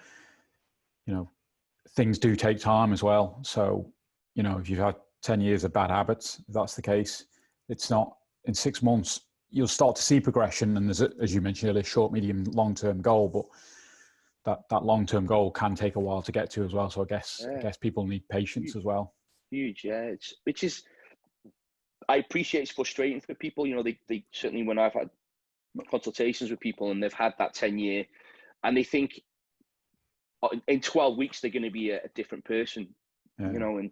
Things do take time as well. So, if you've had 10 years of bad habits, if that's the case, it's not in 6 months, you'll start to see progression. And there's, as you mentioned earlier, short, medium, long-term goal, but that long-term goal can take a while to get to as well. So I guess people need patience as well. Huge. Yeah. I appreciate it's frustrating for people. They certainly, when I've had consultations with people, and they've had that 10-year, and they think in 12 weeks they're going to be a different person, you know, and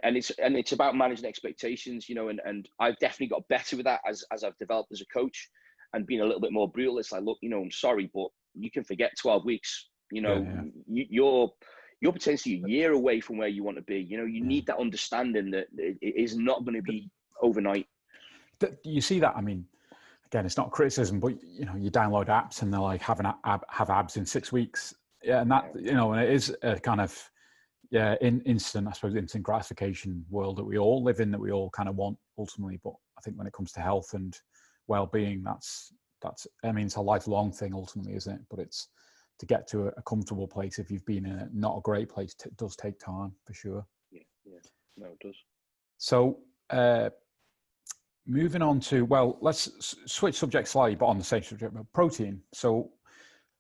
it's about managing expectations, you know, and I've definitely got better with that as I've developed as a coach and being a little bit more brutal. It's like, look, you know, I'm sorry, but you can forget 12 weeks, you know. You're potentially a year away from where you want to be. You know, you need that understanding that it is not going to be overnight. You see that? I mean, again, it's not criticism, but you know, you download apps and they're like have abs in 6 weeks. Yeah, and that, you know, and it is a kind of instant gratification world that we all live in, that we all kind of want ultimately. But I think when it comes to health and well-being, that's I mean, it's a lifelong thing ultimately, isn't it? But it's to get to a comfortable place, if you've been in a not a great place, it does take time for sure. No, it does. So moving on to, well, let's switch subject slightly, but on the same subject, protein. So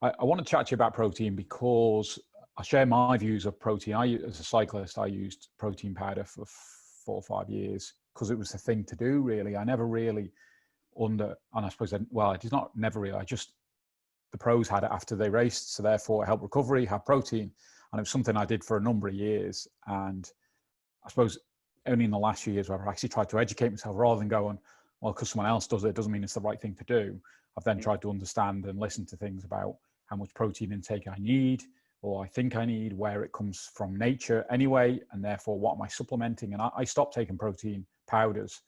I want to chat to you about protein because I share my views of protein. As a cyclist, I used protein powder for 4 or 5 years because it was the thing to do, really. I never really and I suppose, well, it is not never really, the pros had it after they raced, so therefore it helped recovery, have protein, and it was something I did for a number of years. And I suppose only in the last few years where I've actually tried to educate myself, rather than going, well, because someone else does it doesn't mean it's the right thing to do. I've then tried to understand and listen to things about how much protein intake I need, or I think I need, where it comes from nature anyway, and therefore what am I supplementing. And I stopped taking protein powders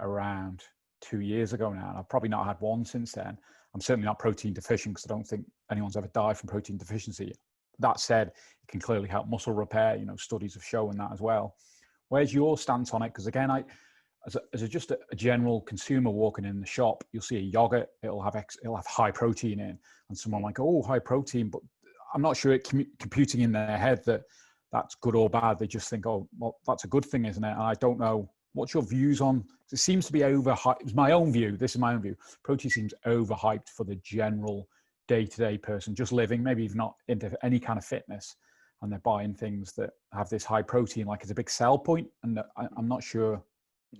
around 2 years ago now, and I've probably not had one since then. I'm certainly not protein deficient because I don't think anyone's ever died from protein deficiency. That said, it can clearly help muscle repair. You know, studies have shown that as well. Where's your stance on it? Because again, as just a general consumer walking in the shop, you'll see a yogurt, it'll have high protein in, and someone might go, oh, high protein, but I'm not sure it computing in their head that that's good or bad. They just think, oh, well, that's a good thing, isn't it? And I don't know. What's your views on? It seems to be overhyped. It's my own view. This is my own view. Protein seems overhyped for the general day-to-day person, just living, maybe even not into any kind of fitness, and they're buying things that have this high protein, like it's a big sell point. And I'm not sure.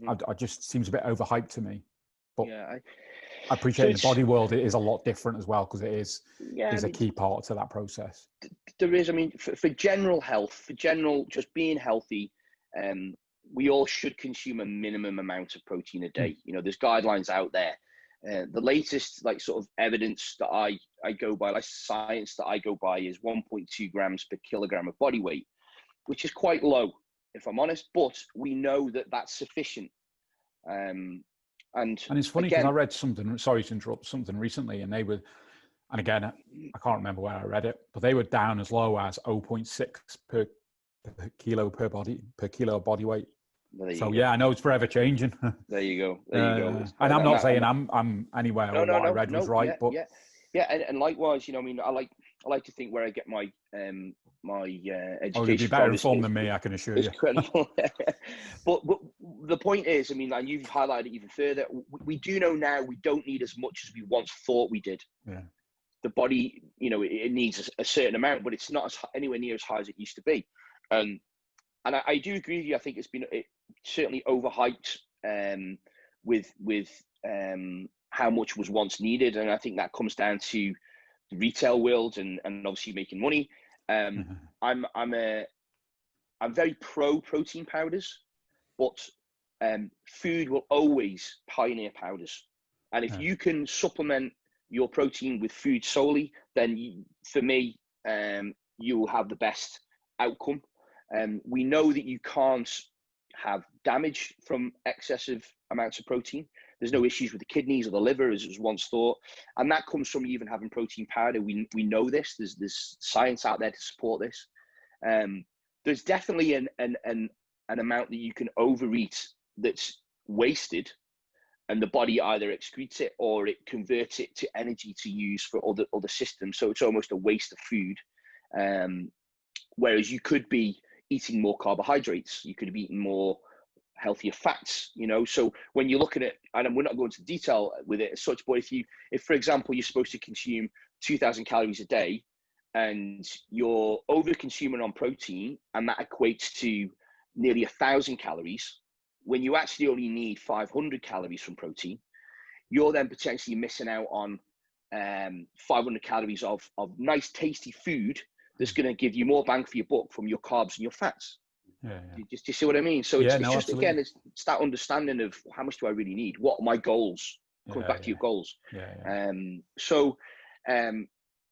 I just seems a bit overhyped to me. But I appreciate in the body world it is a lot different as well, because it is a key part to that process. There is. I mean, for general health, for general just being healthy, we all should consume a minimum amount of protein a day. You know, there's guidelines out there. The latest sort of evidence that I go by, like science that I go by, is 1.2 grams per kilogram of body weight, which is quite low, if I'm honest, but we know that that's sufficient. And it's funny because I read something, sorry to interrupt, something recently, and they were, and again, I can't remember where I read it, but they were down as low as 0.6 per kilo of body weight. So I know it's forever changing. There you go. And I'm not saying I'm anywhere or what I read was right, but and likewise, you know, I mean, I like to think where I get my my education. Oh, you'd be better informed than me, I can assure you. Credible. but the point is, I mean, and you've highlighted it even further. We do know now we don't need as much as we once thought we did. Yeah. The body, you know, it needs a certain amount, but it's not anywhere near as high as it used to be. And I do agree with you. I think it's been certainly overhyped with how much was once needed, and I think that comes down to the retail world and obviously making money. I'm very pro protein powders, but food will always pioneer powders, and if you can supplement your protein with food solely, then for me, you will have the best outcome. We know that you can't have damage from excessive amounts of protein. There's no issues with the kidneys or the liver, as was once thought, and that comes from even having protein powder. We know this. There's science out there to support this. There's definitely an amount that you can overeat that's wasted, and the body either excretes it or it converts it to energy to use for other systems. So it's almost a waste of food. Whereas you could be eating more carbohydrates, you could be eating more healthier fats, you know. So when you look at it, and we're not going into detail with it as such, but if for example you're supposed to consume 2,000 calories a day and you're over consuming on protein, and that equates to nearly 1,000 calories, when you actually only need 500 calories from protein, you're then potentially missing out on 500 calories of nice, tasty food that's going to give you more bang for your buck from your carbs and your fats. Yeah, Do you see what I mean? So yeah, it's no, just, absolutely. again, it's that understanding of how much do I really need? What are my goals? Comes back to your goals. Yeah. So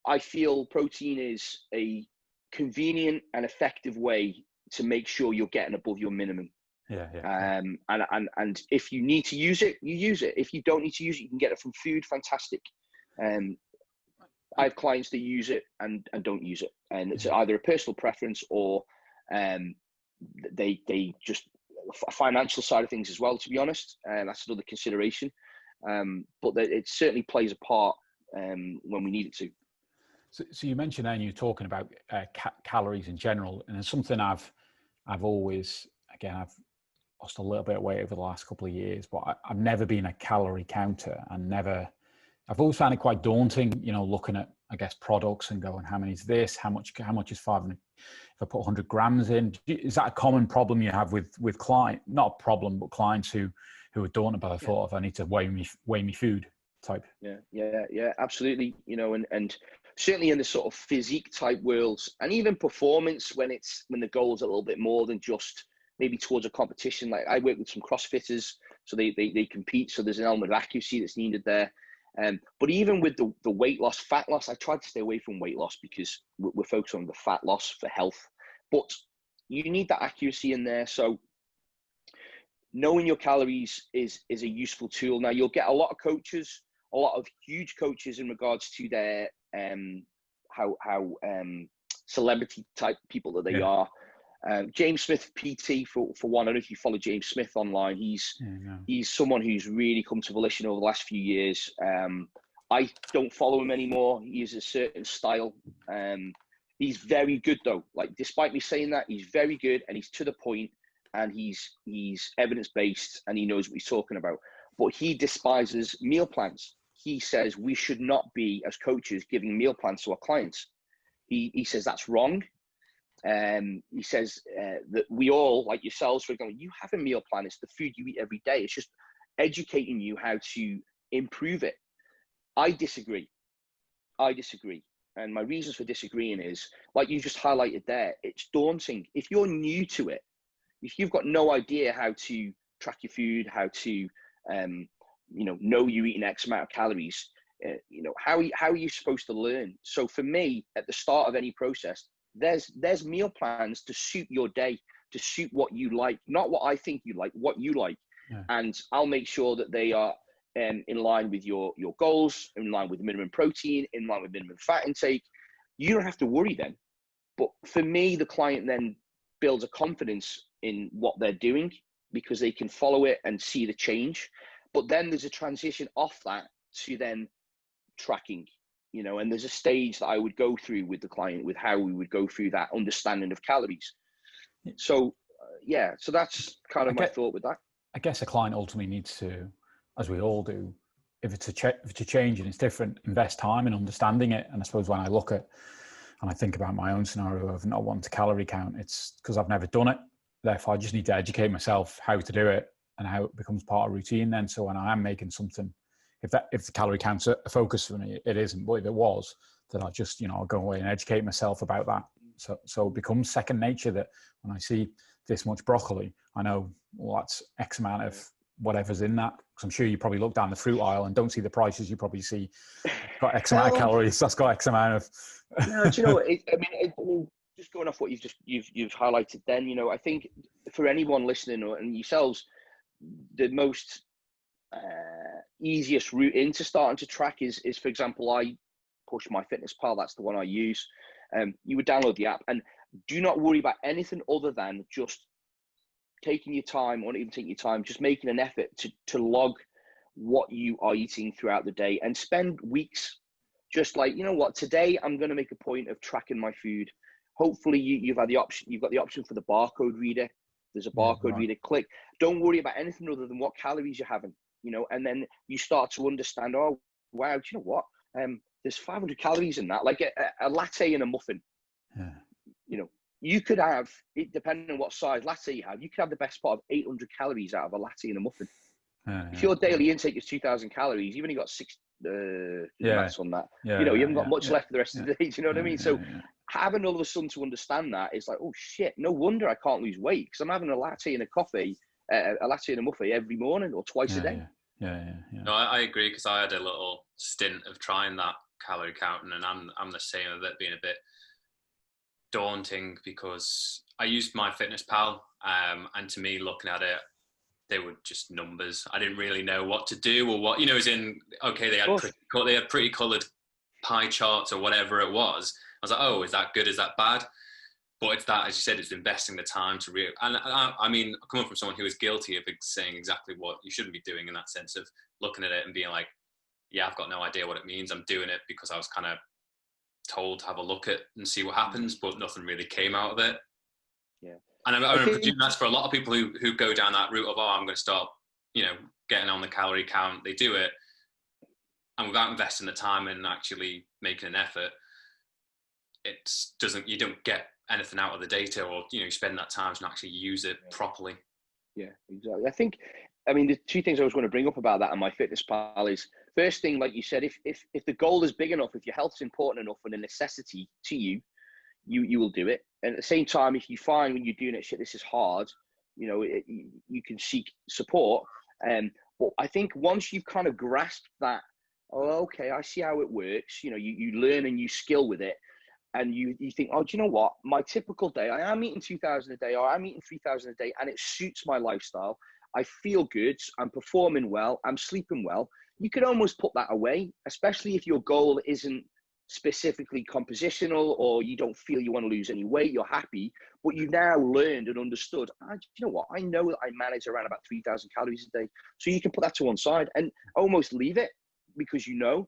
I feel protein is a convenient and effective way to make sure you're getting above your minimum. And if you need to use it, you use it. If you don't need to use it, you can get it from food. Fantastic. I have clients that use it and don't use it, and it's either a personal preference or they just a financial side of things as well. To be honest, that's another consideration. But it certainly plays a part when we need it to. So you mentioned then you're talking about calories in general, and it's something I've always, again, I've lost a little bit of weight over the last couple of years, but I've never been a calorie counter, and I've always found it quite daunting, you know, looking at, I guess, products and going, how many is this? How much is 500? If I put 100 grams in, is that a common problem you have with client? Not a problem, but clients who are daunted by the thought of, I need to weigh me food type. Yeah, absolutely. You know, and certainly in the sort of physique type worlds, and even performance, when the goal's a little bit more than just maybe towards a competition. Like I work with some CrossFitters, so they compete. So there's an element of accuracy that's needed there. But even with the weight loss, fat loss, I tried to stay away from weight loss because we're focused on the fat loss for health. But you need that accuracy in there. So knowing your calories is a useful tool. Now you'll get a lot of coaches, a lot of huge coaches in regards to their how celebrity type people that they are. James Smith PT for one. I don't know if you follow James Smith online. He's someone who's really come to volition over the last few years. I don't follow him anymore. He has a certain style. He's very good though. Like despite me saying that, he's very good and he's to the point and he's evidence based and he knows what he's talking about. But he despises meal plans. He says we should not be as coaches giving meal plans to our clients. He says that's wrong. He says that we all, like yourselves, for example, you have a meal plan. It's the food you eat every day. It's just educating you how to improve it. I disagree. And my reasons for disagreeing is, like you just highlighted there, it's daunting. If you're new to it, if you've got no idea how to track your food, how to, know you're eating X amount of calories, how are you supposed to learn? So for me, at the start of any process, there's meal plans to suit your day, to suit what you like, not what I think you like, what you like. Yeah. And I'll make sure that they are in line with your goals, in line with minimum protein, in line with minimum fat intake. You don't have to worry then. But for me, the client then builds a confidence in what they're doing because they can follow it and see the change. But then there's a transition off that to then tracking. And there's a stage that I would go through with the client with how we would go through that understanding of calories. So, so that's kind of my thought with that. I guess a client ultimately needs to, as we all do, if it's a change and it's different, invest time in understanding it. And I suppose when I look at, and I think about my own scenario of not wanting to calorie count, it's because I've never done it. Therefore, I just need to educate myself how to do it and how it becomes part of routine then. So when I am making something, if the calorie count's a focus for me, it isn't. But if it was, then I just, I'll go away and educate myself about that. So it becomes second nature that when I see this much broccoli, I know, well, that's X amount of whatever's in that. Because I'm sure you probably look down the fruit aisle and don't see the prices. You probably see got X amount of calories. That's got X amount of. No, do you know? I mean, just going off what you've highlighted. Then I think for anyone listening and yourselves, the most easiest route into starting to track is for example, I push MyFitnessPal. That's the one I use. You would download the app and do not worry about anything other than just taking your time, or not even taking your time, just making an effort to log what you are eating throughout the day and spend weeks just like, today I'm going to make a point of tracking my food. Hopefully you've got the option for the barcode reader. There's a barcode reader. Click. Don't worry about anything other than what calories you're having, and then you start to understand, oh, wow, do you know what? There's 500 calories in that, like a latte and a muffin. Yeah. You could have, depending on what size latte you have, you could have the best part of 800 calories out of a latte and a muffin. If your daily intake is 2,000 calories, you've only got maths on that. You haven't got much left for the rest of the day. Do you know what I mean? So having all of a sudden to understand that is like, oh shit, no wonder I can't lose weight because I'm having a latte and a coffee, a latte and a muffin every morning or twice a day. No, I agree because I had a little stint of trying that calorie counting, and I'm the same of it being a bit daunting because I used MyFitnessPal, and to me, looking at it, they were just numbers. I didn't really know what to do or what, as in, okay, they had pretty coloured pie charts or whatever it was. I was like, oh, is that good? Is that bad? But it's that, as you said, it's investing the time to and I mean, coming from someone who is guilty of saying exactly what you shouldn't be doing in that sense of looking at it and being like, yeah, I've got no idea what it means. I'm doing it because I was kind of told to have a look at and see what happens, but nothing really came out of it. Yeah. And I presume that's for a lot of people who go down that route of, oh, I'm going to start, getting on the calorie count. They do it, and without investing the time and actually making an effort, you don't get anything out of the data, or you spend that time to actually use it properly. Yeah, exactly. The two things I was going to bring up about that on MyFitnessPal is, first thing, like you said, if the goal is big enough, if your health's important enough and a necessity to you, you will do it. And at the same time, if you find when you're doing it, shit, this is hard, you can seek support. But I think once you've kind of grasped that, oh, okay, I see how it works. You learn and you skill with it. And you think, oh, do you know what? My typical day, I am eating 2,000 a day, or I'm eating 3,000 a day, and it suits my lifestyle. I feel good. I'm performing well. I'm sleeping well. You could almost put that away, especially if your goal isn't specifically compositional, or you don't feel you want to lose any weight. You're happy, but you've now learned and understood. Do you know what? I know that I manage around about 3,000 calories a day, so you can put that to one side and almost leave it because you know.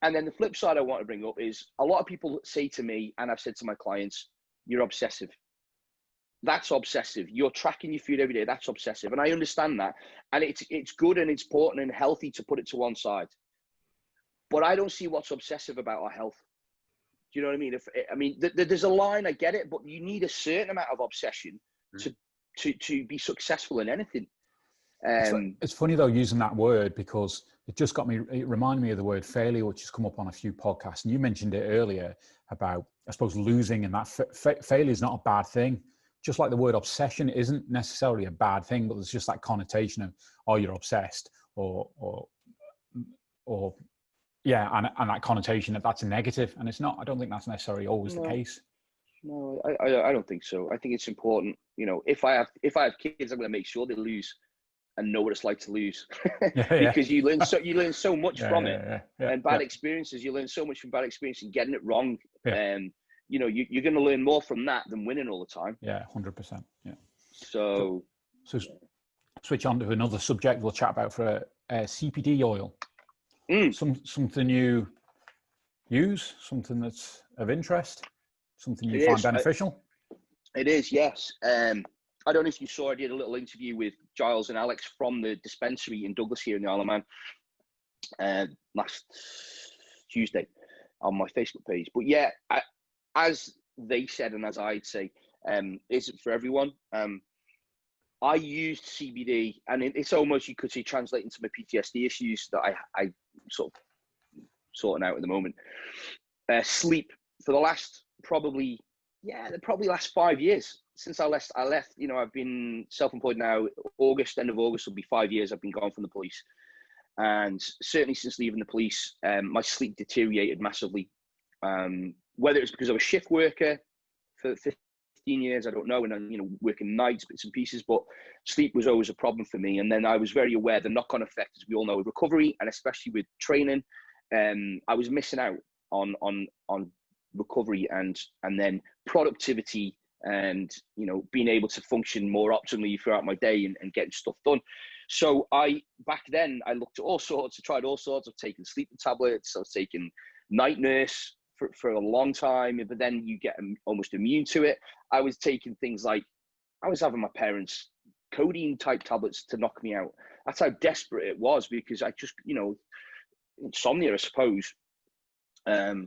And then the flip side I want to bring up is a lot of people say to me, and I've said to my clients, you're obsessive. That's obsessive. You're tracking your food every day. That's obsessive. And I understand that. And it's good and it's important and healthy to put it to one side. But I don't see what's obsessive about our health. Do you know what I mean? There's a line, I get it, but you need a certain amount of obsession to be successful in anything. It's funny though, using that word, because it reminded me of the word failure, which has come up on a few podcasts. And you mentioned it earlier about, I suppose, losing, and that failure is not a bad thing. Just like the word obsession isn't necessarily a bad thing, but there's just that connotation of, oh, you're obsessed, or and that connotation that's a negative. And it's not. I don't think that's necessarily always the case. No, I don't think so. I think it's important. If I have kids, I'm going to make sure they lose and know what it's like to lose, because you learn so much from it. And bad experiences, you learn so much from bad experiences and getting it wrong. You're going to learn more from that than winning all the time. 100%. Yeah. So switch on to another subject we'll chat about for CBD oil. Something you use, something that's of interest, something you find beneficial. It is, yes. I don't know if you saw, I did a little interview with Giles and Alex from the dispensary in Douglas here in the Isle of Man last Tuesday on my Facebook page. But yeah, as they said and as I'd say, isn't for everyone. I used CBD, and it's almost, you could say, translating to my PTSD issues that I sort of sorting out at the moment. Sleep for the last probably last 5 years since I left. I've been self-employed now. End of August will be 5 years I've been gone from the police, and certainly since leaving the police, my sleep deteriorated massively. Whether it's because I was a shift worker for 15 years, I don't know, and then working nights, bits and pieces, but sleep was always a problem for me. And then I was very aware the knock-on effect, as we all know, with recovery, and especially with training, I was missing out on recovery and then productivity, and being able to function more optimally throughout my day and getting stuff done. So back then I looked at all sorts, I tried all sorts of taking sleeping tablets. I was taking night nurse for a long time, but then you get almost immune to it. I was taking things like, I was having my parents' codeine type tablets to knock me out. That's how desperate it was, because I just, insomnia, I suppose. 2-3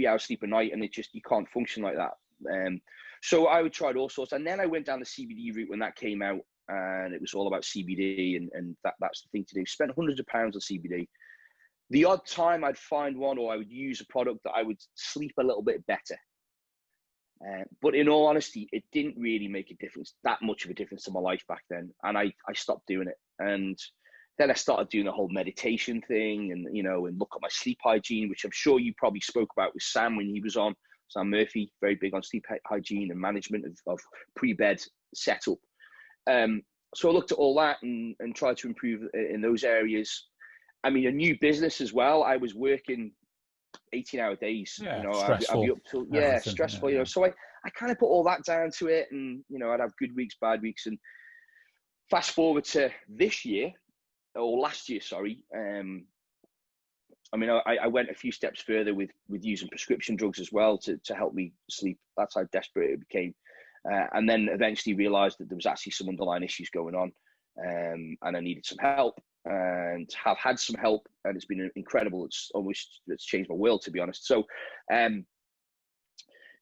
hours sleep a night, and you can't function like that. So I would try all sorts, and then I went down the CBD route when that came out, and it was all about CBD, and that's the thing to do. Spent hundreds of pounds on CBD. The odd time I'd find one, or I would use a product that I would sleep a little bit better. But in all honesty, it didn't really make a difference, that much of a difference to my life back then. And I stopped doing it. And then I started doing the whole meditation thing, and, you know, and look at my sleep hygiene, which I'm sure you probably spoke about with Sam when he was on. Sam Murphy, very big on sleep hygiene and management of pre-bed setup. So I looked at all that and tried to improve in those areas. I mean, a new business as well. I was working 18-hour days. Yeah, you know, stressful. I'd be up till stressful. You know, so I kind of put all that down to it, and you know, I'd have good weeks, bad weeks, and fast forward to this year or last year, sorry. I mean, I went a few steps further with using prescription drugs as well to help me sleep. That's how desperate it became. And then eventually realized that there was actually some underlying issues going on, and I needed some help, and have had some help, and it's been incredible. It's changed my world, to be honest. So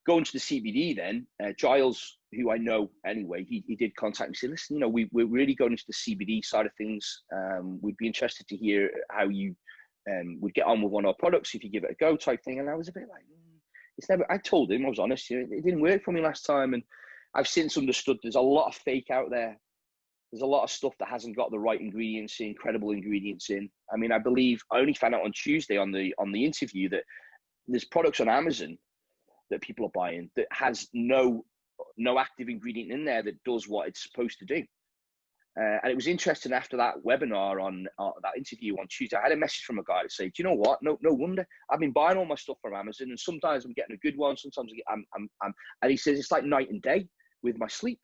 going to the CBD then, Giles, who I know anyway, he did contact me and said, listen, you know, we're really going into the CBD side of things. We'd be interested to hear how you would get on with one of our products if you give it a go, type thing. And I was a bit like, it's never, I told him, I was honest, you know, it didn't work for me last time. And I've since understood there's a lot of fake out there. There's a lot of stuff that hasn't got the right ingredients in, credible ingredients in. I mean, I believe I only found out on Tuesday on the interview that there's products on Amazon that people are buying that has no active ingredient in there that does what it's supposed to do. And it was interesting after that webinar on that interview on Tuesday, I had a message from a guy to say, do you know what? No wonder. I've been buying all my stuff from Amazon, and sometimes I'm getting a good one. Sometimes I'm and he says it's like night and day with my sleep.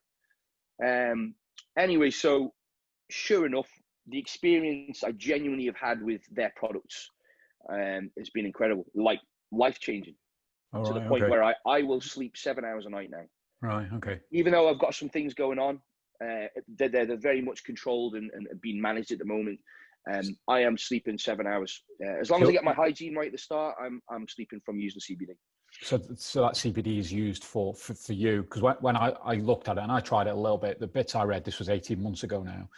Anyway, so sure enough, the experience I genuinely have had with their products has been incredible, like life-changing, to the point where I will sleep 7 hours a night now. Right, okay. Even though I've got some things going on, they're very much controlled and being managed at the moment. I am sleeping 7 hours. As long as I get my hygiene right at the start, I'm sleeping from using CBD. So that CBD is used for you, because when I looked at it and I tried it a little bit, the bits I read, this was 18 months ago now,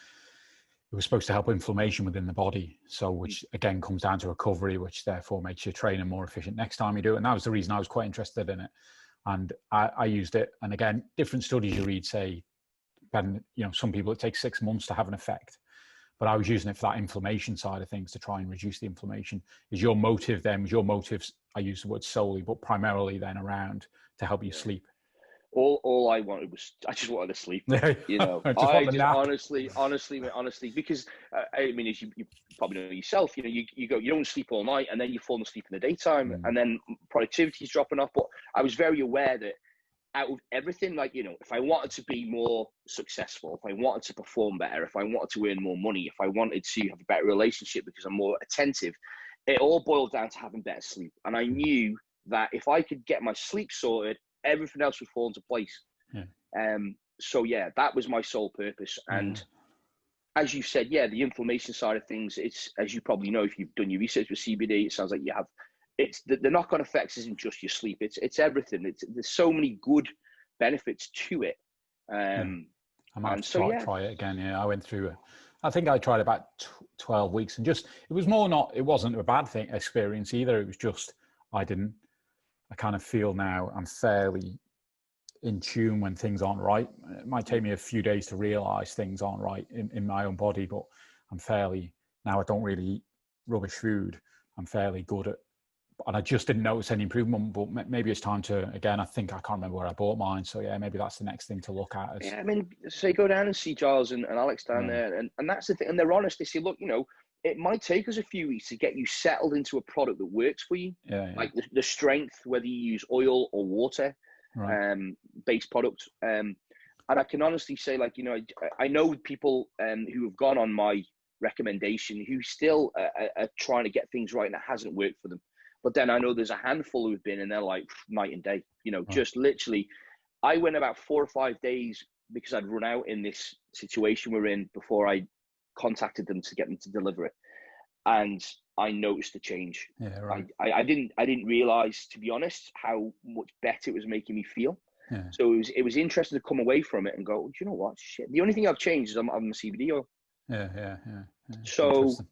it was supposed to help inflammation within the body. So which again comes down to recovery, which therefore makes your training more efficient next time you do it. And that was the reason I was quite interested in it. And I used it. And again, different studies you read say, you know, some people it takes 6 months to have an effect. But I was using it for that inflammation side of things to try and reduce the inflammation. Is your motive then, was your motives, I use the word solely, but primarily then around to help you sleep? All I wanted was, I just wanted to sleep. You know, honestly, because I mean, as you probably know yourself, you know, you don't sleep all night, and then you fall asleep in the daytime, and then productivity is dropping off. But I was very aware that out of everything, like, you know, if I wanted to be more successful, if I wanted to perform better, if I wanted to earn more money, if I wanted to have a better relationship because I'm more attentive, it all boiled down to having better sleep. And I knew that if I could get my sleep sorted, everything else would fall into place. So yeah, that was my sole purpose. And as you said, yeah, the inflammation side of things, it's, as you probably know, if you've done your research with CBD, it sounds like you have. It's the knock-on effects isn't just your sleep. It's everything. There's so many good benefits to it. I might try it again. Yeah, I went through. I think I tried about 12 weeks, and just it wasn't a bad experience either. It was just I kind of feel now I'm fairly in tune when things aren't right. It might take me a few days to realize things aren't right in my own body, but I'm fairly now. I don't really eat rubbish food. I'm fairly good at. And I just didn't notice any improvement, but maybe it's time to, again, I think I can't remember where I bought mine. So yeah, maybe that's the next thing to look at. Yeah, I mean, say go down and see Giles and Alex down there. And that's the thing. And they're honest. They say, look, you know, it might take us a few weeks to get you settled into a product that works for you. Like the strength, whether you use oil or water based product. And I can honestly say, like, you know, I know people who have gone on my recommendation who still are trying to get things right, and it hasn't worked for them. But then I know there's a handful who've been, and they're like night and day, you know, just literally. I went about 4 or 5 days because I'd run out in this situation we're in before I contacted them to get them to deliver it. And I noticed the change. I didn't realize, to be honest, how much better it was making me feel. Yeah. So it was interesting to come away from it and go, do you know what? Shit. The only thing I've changed is I'm the CBD oil. Yeah. So Interesting.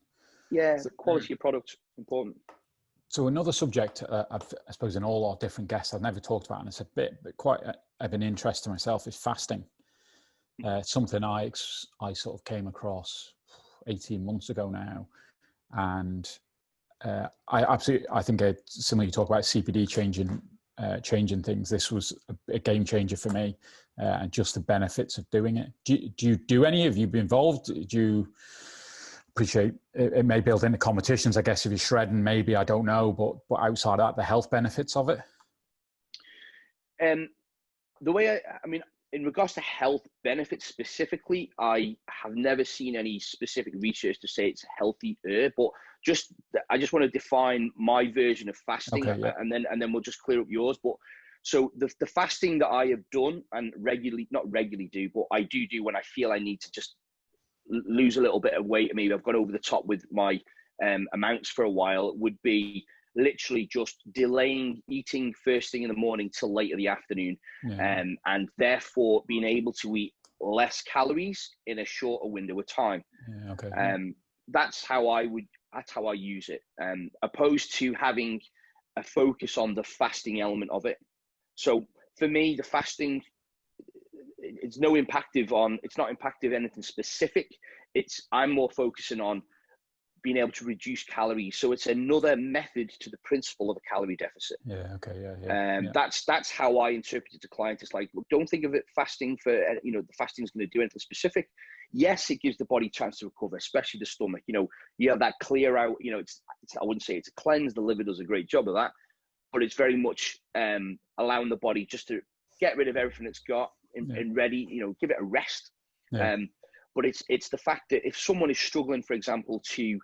yeah, the quality of product important. So another subject, I suppose, in all our different guests, I've never talked about, and it's a bit quite of an interest to myself, is fasting. Something I sort of came across 18 months ago now, and I think similarly, you talk about CPD changing things. This was a game changer for me, and just the benefits of doing it. Do you do any? Have you been involved? Do you appreciate it may build into competitions, I guess, if you're shredding, maybe, I don't know, but outside of that, the health benefits of it? The way I mean, in regards to health benefits specifically, I have never seen any specific research to say it's healthier, but I just want to define my version of fasting, okay, yeah. and then we'll just clear up yours. But so the fasting that I have done and not regularly do, but I do when I feel I need to just lose a little bit of weight, maybe I've gone over the top with my amounts for a while, would be literally just delaying eating first thing in the morning till late in the afternoon, and therefore being able to eat less calories in a shorter window of time. That's how I use it, opposed to having a focus on the fasting element of it. So for me, the fasting, it's not impactive anything specific. I'm more focusing on being able to reduce calories. So it's another method to the principle of a calorie deficit. That's how I interpret it to clients. It's like, look, don't think of it fasting for, the fasting is going to do anything specific. Yes, it gives the body a chance to recover, especially the stomach. You have that clear out, I wouldn't say it's a cleanse. The liver does a great job of that, but it's very much allowing the body just to get rid of everything it's got and ready, give it a rest. But it's the fact that if someone is struggling, for example, to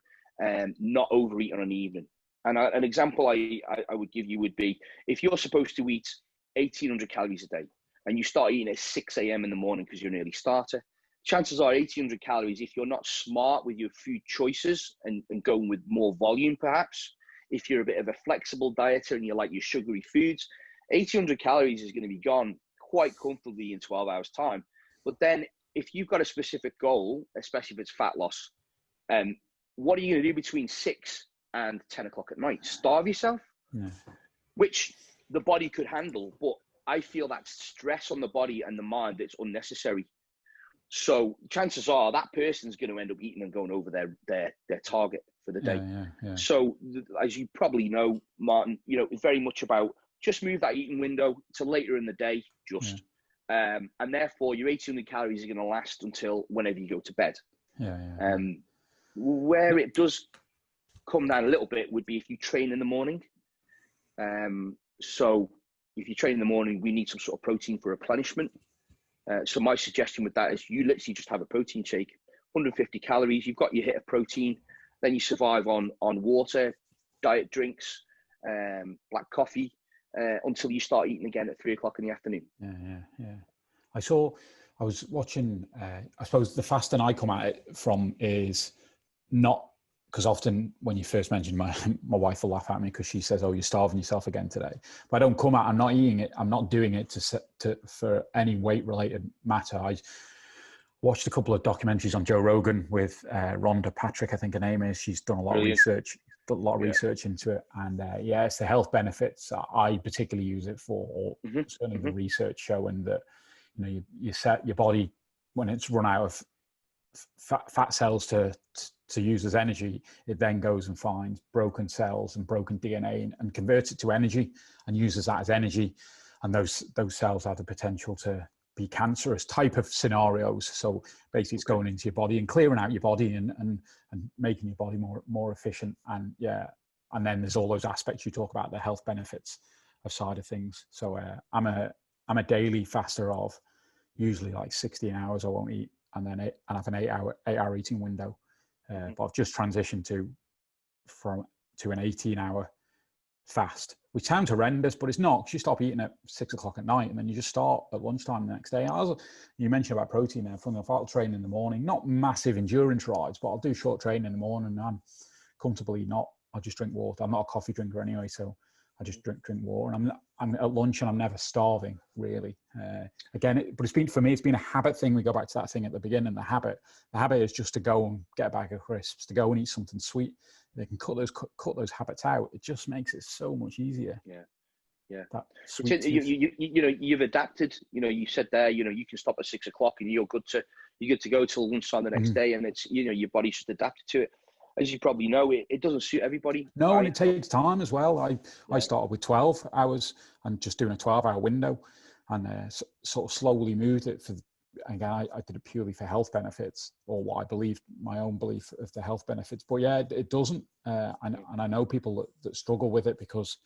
not overeat on an evening, and an example I would give you would be, if you're supposed to eat 1,800 calories a day and you start eating at 6 a.m. in the morning because you're an early starter, chances are 1,800 calories, if you're not smart with your food choices and going with more volume, perhaps, if you're a bit of a flexible dieter and you like your sugary foods, 1,800 calories is going to be gone quite comfortably in 12 hours time. But then if you've got a specific goal, especially if it's fat loss, what are you going to do between 6 and 10 o'clock at night? Starve yourself? Which the body could handle, but I feel that's stress on the body and the mind that's unnecessary. So chances are that person's going to end up eating and going over their target for the day. So as you probably know, Martin, it's very much about just move that eating window to later in the day, and therefore your 1,800 calories are going to last until whenever you go to bed. Where it does come down a little bit would be if you train in the morning. So if you train in the morning, we need some sort of protein for replenishment. So my suggestion with that is you literally just have a protein shake, 150 calories, you've got your hit of protein, then you survive on water, diet drinks, black coffee, until you start eating again at 3 o'clock in the afternoon. I was watching, I suppose the fasting I come at it from is not, because often when you first mention, my wife will laugh at me because she says, "Oh, you're starving yourself again today." But I don't come at, I'm not eating it. I'm not doing it for any weight related matter. I watched a couple of documentaries on Joe Rogan with Rhonda Patrick, I think her name is. She's done a lot of research into it. And it's the health benefits I particularly use it for, or certainly the research showing that, you set your body, when it's run out of fat cells to use as energy, it then goes and finds broken cells and broken DNA and converts it to energy and uses that as energy. And those cells have the potential to be cancerous type of scenarios. So basically it's going into your body and clearing out your body and making your body more efficient. And and then there's all those aspects you talk about, the health benefits of side of things. So I'm a daily faster of usually like 16 hours I won't eat, and then I have an 8-hour eating window. But I've just transitioned to an 18-hour fast, which sounds horrendous, but it's not, because you stop eating at 6 o'clock at night and then you just start at lunchtime the next day. You mentioned about protein there. From the I'll train in the morning, not massive endurance rides, but I'll do short training in the morning. And I'm comfortably I'll just drink water. I'm not a coffee drinker anyway, so I just drink water, and I'm at lunch and I'm never starving really. Again, but for me, it's been a habit thing. We go back to that thing at the beginning. The habit is just to go and get a bag of crisps, to go and eat something sweet. They can cut those habits out. It just makes it so much easier. Yeah. That you've adapted. You said there, you can stop at 6 o'clock and you're good to go till lunchtime the next day, and it's your body's just adapted to it. As you probably know, it doesn't suit everybody. No, and it takes time as well. I started with 12 hours and just doing a 12-hour window, and sort of slowly moved it for. Again, I did it purely for health benefits, or what I believed, my own belief of the health benefits. But yeah, it doesn't, and I know people that struggle with it because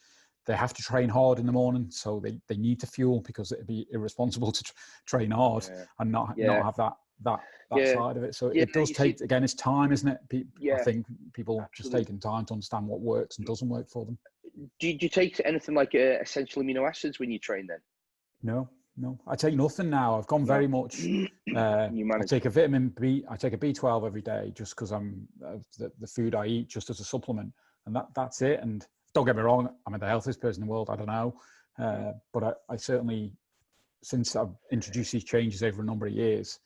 they have to train hard in the morning, so they need to fuel, because it'd be irresponsible to train hard and not have that side of it. So it does take, again, it's time, isn't it? I think people just taking time to understand what works and doesn't work for them. Do you take anything like essential amino acids when you train then? No, I take nothing now. I've gone very much. I take a vitamin B. I take a B12 every day, just because I'm the food I eat just as a supplement, and that's it. And don't get me wrong, I'm the healthiest person in the world. I don't know, but I certainly, since I've introduced these changes over a number of years,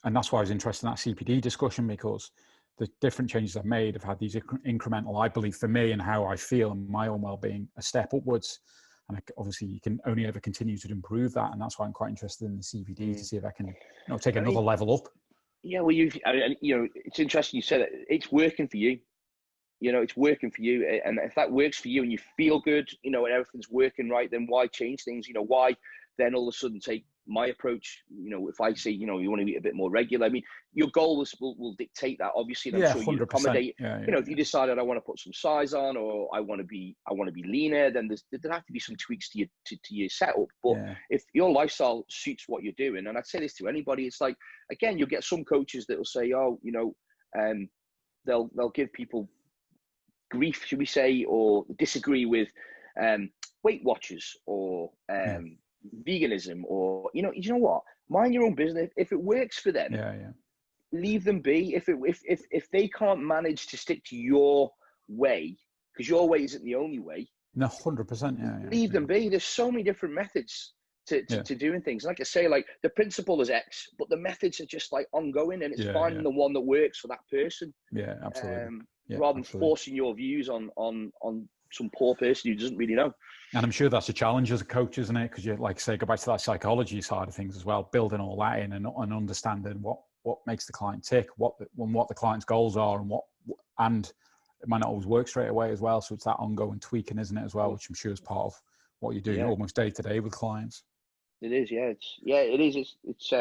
and that's why I was interested in that CPD discussion, because the different changes I've made have had these incremental, I believe, for me and how I feel and my own well-being, a step upwards. And obviously, you can only ever continue to improve that, and that's why I'm quite interested in the CPD to see if I can, take another level up. Yeah, well, it's interesting you said it. It's working for you. It's working for you, and if that works for you and you feel good, and everything's working right, then why change things? Why then all of a sudden take my approach? If I say, you want to eat a bit more regular, I mean, your goals will dictate that, obviously, and I'm sure you accommodate. If you decided I want to put some size on, or I want to be leaner, then there have to be some tweaks to your setup. But if your lifestyle suits what you're doing, and I'd say this to anybody, it's like, again, you'll get some coaches that will say, they'll give people grief, should we say, or disagree with Weight Watchers or veganism, or you know what, mind your own business. If it works for them, leave them be. If they can't manage to stick to your way, because your way isn't the only way, 100%, leave them be. There's so many different methods to doing things. Like I say, like the principle is X, but the methods are just like ongoing, and it's finding the one that works for that person. Yeah, absolutely. Rather than forcing your views on some poor person who doesn't really know. And I'm sure that's a challenge as a coach, isn't it? Because you, like say, go back to that psychology side of things as well, building all that in and understanding what makes the client tick, what the client's goals are, and it might not always work straight away as well. So it's that ongoing tweaking, isn't it, as well, which I'm sure is part of what you're doing almost day to day with clients. It is, it is. It's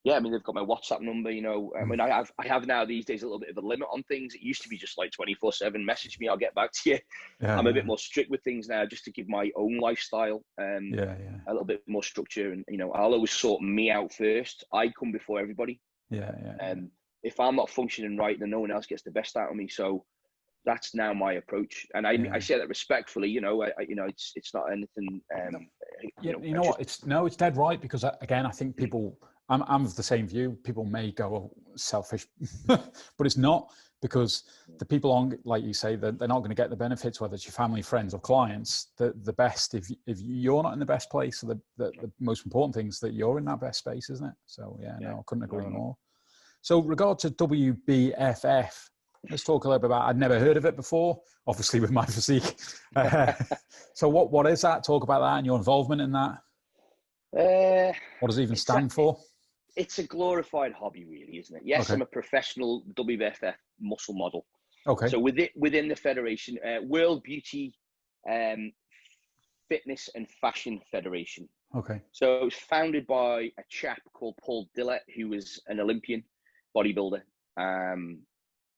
I mean, they've got my WhatsApp number, I mean, I have now these days a little bit of a limit on things. It used to be just like 24/7, message me, I'll get back to you. I'm a bit more strict with things now, just to give my own lifestyle a little bit more structure. And, I'll always sort me out first. I come before everybody. If I'm not functioning right, then no one else gets the best out of me. So that's now my approach. And I say that respectfully, it's not anything. It's dead right, because again, I think people, I'm of the same view. People may go selfish, but it's not, because the people on, like you say, they're not going to get the benefits, whether it's your family, friends, or clients. The best, if you're not in the best place, so the most important thing is that you're in that best space, isn't it? So I couldn't agree more. So regard to WBFF, let's talk a little bit about. I'd never heard of it before, obviously with my physique. So what is that? Talk about that and your involvement in that. What does it even stand for? It's a glorified hobby, really, isn't it? Yes, okay. I'm a professional WBFF muscle model. Okay. So within the federation, World Beauty Fitness and Fashion Federation. Okay. So it was founded by a chap called Paul Dillett, who was an Olympian bodybuilder.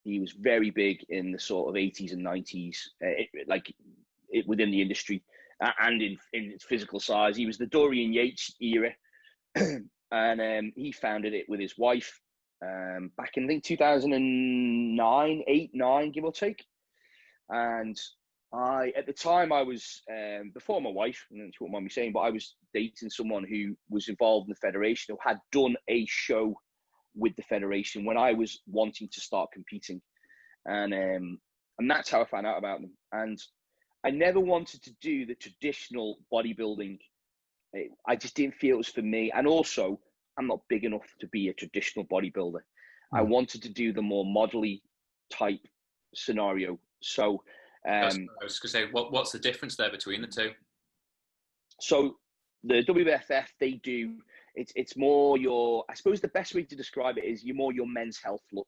He was very big in the sort of 80s and 90s, within the industry and in its physical size. He was the Dorian Yates era. And he founded it with his wife back in, I think, 2009, 9, give or take. And at the time, I was, before my wife, and she won't mind me saying, but I was dating someone who was involved in the federation, who had done a show with the federation when I was wanting to start competing. And that's how I found out about them. And I never wanted to do the traditional bodybuilding. I just didn't feel it was for me. And also, I'm not big enough to be a traditional bodybuilder. I wanted to do the more modelly type scenario. So, I was going to say, what's the difference there between the two? So the WFF, they do, it's more your, I suppose the best way to describe it is you're more your men's health look.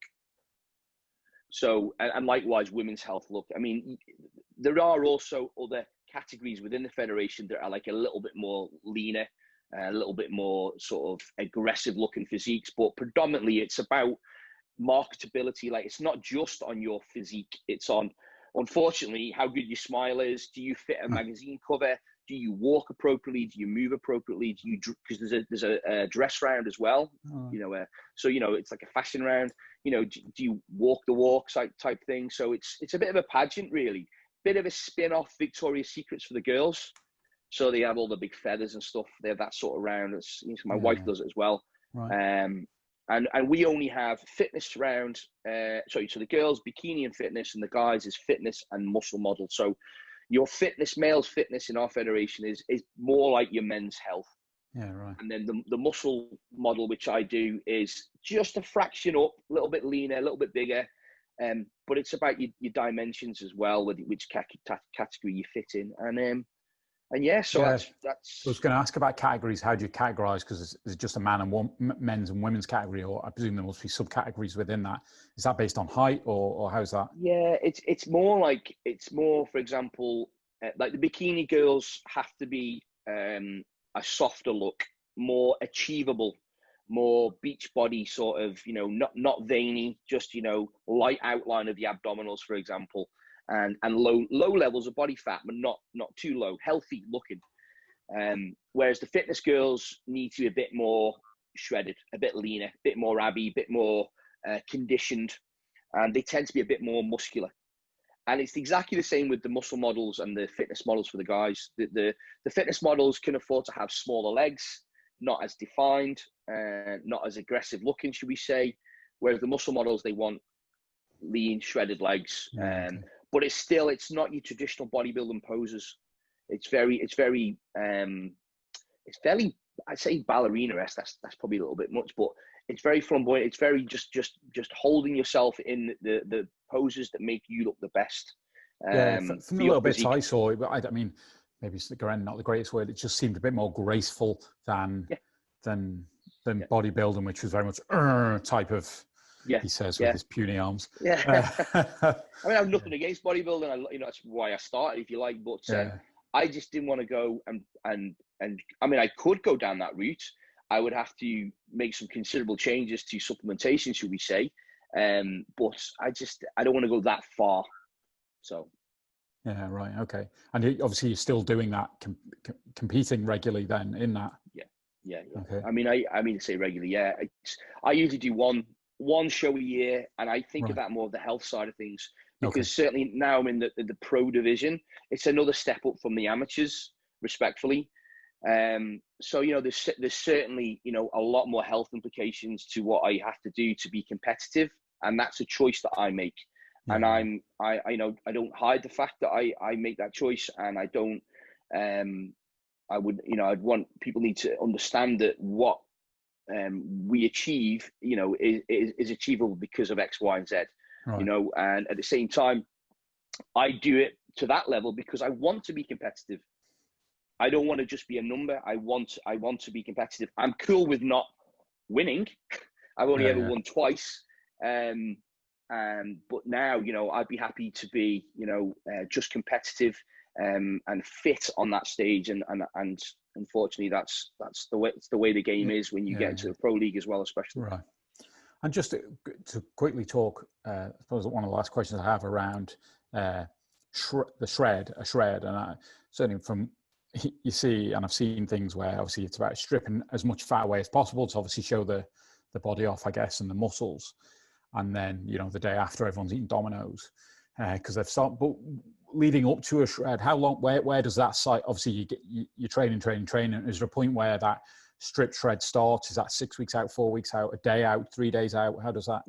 So, and likewise, women's health look. I mean, there are also other categories within the federation that are like a little bit more leaner, a little bit more sort of aggressive looking physiques, but predominantly it's about marketability. Like, it's not just on your physique, it's on, unfortunately, how good your smile is. Do you fit a magazine cover? Do you walk appropriately? Do you move appropriately? Do you, because there's a dress round as well, you know, so, you know, it's like a fashion round, you know, do you walk the walk type thing? So it's a bit of a pageant, really, bit of a spin off Victoria's Secrets for the girls. So they have all the big feathers and stuff. They have that sort of round. It's, you know, my wife does it as well. Right. And we only have fitness round. So the girls, bikini and fitness, and the guys is fitness and muscle model. So your fitness, male's fitness in our federation is more like your men's health. Yeah, right. And then the muscle model, which I do, is just a fraction up, a little bit leaner, a little bit bigger. But it's about your dimensions as well, with which category you fit in. And yeah, so that's. I was going to ask about categories. How do you categorize? Because it's just a men's and women's category, or I presume there must be subcategories within that. Is that based on height, or how's that? Yeah, it's more, for example, like the bikini girls have to be a softer look, more achievable, more beach body sort of, you know, not veiny, just, you know, light outline of the abdominals, for example. And low levels of body fat, but not too low, healthy looking. Whereas the fitness girls need to be a bit more shredded, a bit leaner, a bit more abby, a bit more conditioned, and they tend to be a bit more muscular. And it's exactly the same with the muscle models and the fitness models for the guys. The fitness models can afford to have smaller legs, not as defined, not as aggressive looking, should we say. Whereas the muscle models, they want lean, shredded legs. But it's not your traditional bodybuilding poses. It's fairly, I'd say ballerina-esque. That's probably a little bit much, but it's very flamboyant. It's very just holding yourself in the poses that make you look the best. From the little bits I saw, I mean, maybe it's not the greatest word. It just seemed a bit more graceful than bodybuilding, which was very much type of. Yeah, he says with his puny arms. Yeah, I mean, I have nothing against bodybuilding. You know, that's why I started, if you like. But I just didn't want to go and I mean, I could go down that route. I would have to make some considerable changes to supplementation, should we say? But I don't want to go that far. So. Yeah. Right. Okay. And obviously, you're still doing that, competing regularly then in that. Yeah. Okay. I mean, to say regularly. Yeah. I usually do one show a year, and I think of that more of the health side of things, because certainly now I'm in the pro division. It's another step up from the amateurs, respectfully. So, you know, there's certainly, you know, a lot more health implications to what I have to do to be competitive, and that's a choice that I make. And I don't hide the fact that I make that choice, and I don't. I'd want people need to understand that what we achieve, you know, is achievable because of X, Y, and Z, you know, and at the same time, I do it to that level because I want to be competitive. I don't want to just be a number. I want to be competitive. I'm cool with not winning. I've only ever won twice. But now, you know, I'd be happy to be, you know, just competitive and fit on that stage. And unfortunately, that's the way the game is when you get into the pro league as well, especially. Right. And just to quickly talk, I suppose one of the last questions I have around a shred, and certainly from you see, and I've seen things where obviously it's about stripping as much fat away as possible to obviously show the body off, I guess, and the muscles. And then, you know, the day after everyone's eating Dominoes because they've started. But leading up to a shred, how long? Where does that site? Obviously, you training. Is there a point where that strip shred starts? Is that 6 weeks out, 4 weeks out, a day out, 3 days out? How does that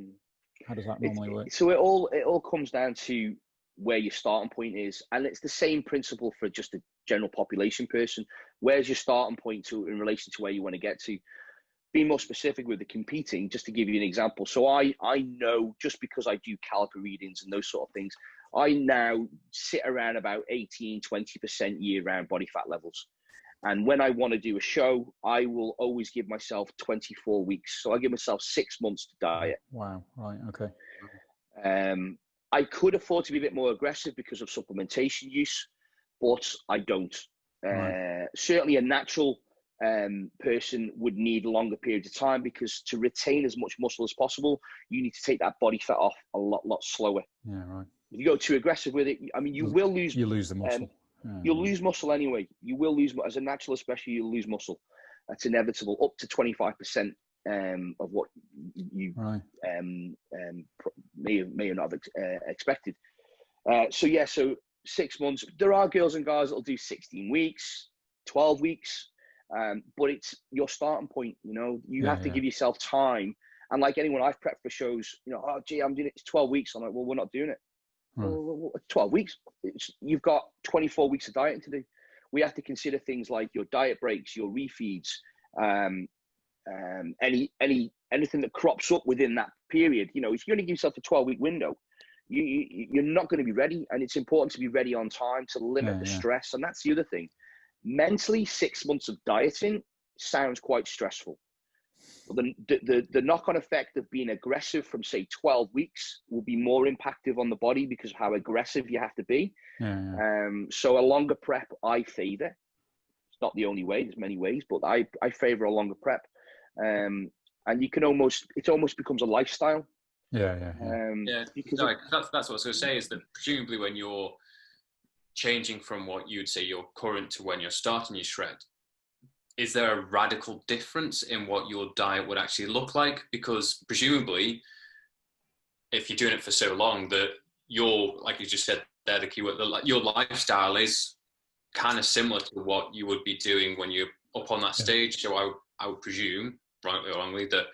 normally work? So it all comes down to where your starting point is. And it's the same principle for just a general population person. Where's your starting point in relation to where you want to get to? Be more specific with the competing, just to give you an example. So I know, just because I do caliper readings and those sort of things, I now sit around about 18-20% year-round body fat levels. And when I want to do a show, I will always give myself 24 weeks. So I give myself 6 months to diet. Wow. Right. Okay. I could afford to be a bit more aggressive because of supplementation use, but I don't. Right. Certainly a natural person would need longer periods of time, because to retain as much muscle as possible, you need to take that body fat off a lot slower. Yeah. Right. If you go too aggressive with it, I mean, you will lose. You lose the muscle. You'll lose muscle anyway. You will lose, as a natural, especially, you'll lose muscle. That's inevitable, up to 25% of what you Right. may or not have expected. So 6 months. There are girls and guys that'll do 16 weeks, 12 weeks, but it's your starting point. You know, you have to give yourself time. And like anyone, I've prepped for shows. You know, oh gee, I'm doing it. It's 12 weeks. I'm like, well, we're not doing it. Well, 12 weeks. You've got 24 weeks of dieting to do. We have to consider things like your diet breaks, your refeeds, anything that crops up within that period. You know, if you only give yourself a 12-week window, you're not going to be ready. And it's important to be ready on time to limit the stress. And that's the other thing. Mentally, 6 months of dieting sounds quite stressful. The knock-on effect of being aggressive from, say, 12 weeks will be more impactful on the body because of how aggressive you have to be. So a longer prep, I favor. It's not the only way. There's many ways, but I favor a longer prep. And you can it almost becomes a lifestyle. Because that's what I was going to say, is that presumably when you're changing from what you'd say your current to when you're starting your shred, is there a radical difference in what your diet would actually look like? Because presumably, if you're doing it for so long, that like you just said there, the keyword, your lifestyle is kind of similar to what you would be doing when you're up on that stage. So I would presume, rightly or wrongly, that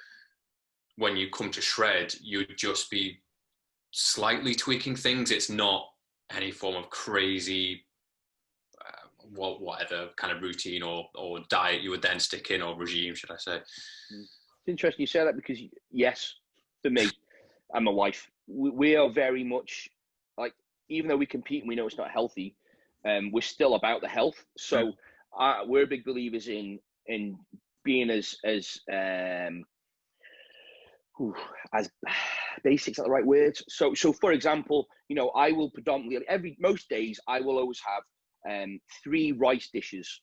when you come to shred, you'd just be slightly tweaking things. It's not any form of crazy whatever kind of routine or diet you would then stick in, or regime, should I say. It's interesting you say that, because yes, for me and my wife, we are very much like, even though we compete and we know it's not healthy, we're still about the health. So we're big believers in being as basics, are the right words. So for example, you know, I will predominantly most days I will always have 3 rice dishes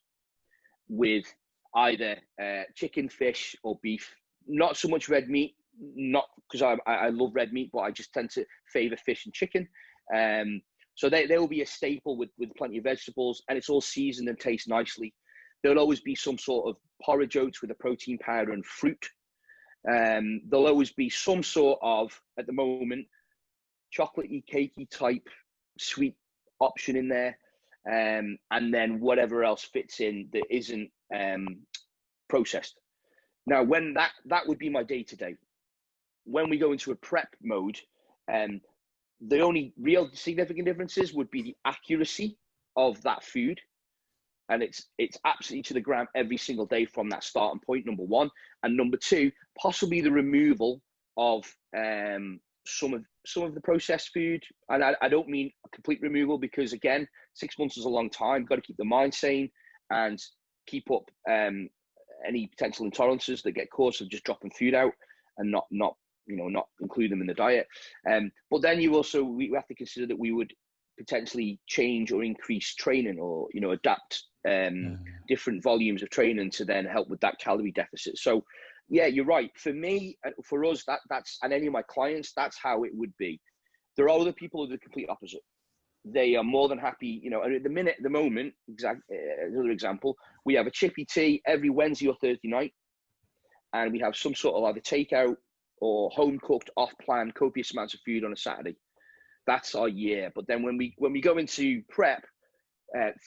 with either chicken, fish, or beef. Not so much red meat, not because I love red meat, but I just tend to favor fish and chicken. So they will be a staple with plenty of vegetables, and it's all seasoned and tastes nicely. There'll always be some sort of porridge oats with a protein powder and fruit. There'll always be some sort of, at the moment, chocolatey, cakey type sweet option in there. And then whatever else fits in that isn't processed. Now, when that would be my day-to-day. When we go into a prep mode, the only real significant differences would be the accuracy of that food. And it's absolutely to the gram every single day from that starting point, number one. And number two, possibly the removal of some of the processed food. And I don't mean a complete removal, because again, 6 months is a long time. You've got to keep the mind sane and keep up any potential intolerances that get caused of just dropping food out and not include them in the diet. But then we have to consider that we would potentially change or increase training, or adapt different volumes of training to then help with that calorie deficit. So yeah, you're right. For me, for us, that's, and any of my clients, that's how it would be. There are other people who are the complete opposite. They are more than happy, and at the moment, another example, we have a chippy tea every Wednesday or Thursday night, and we have some sort of either takeout or home cooked, off-plan, copious amounts of food on a Saturday. That's our year. But then when we go into prep,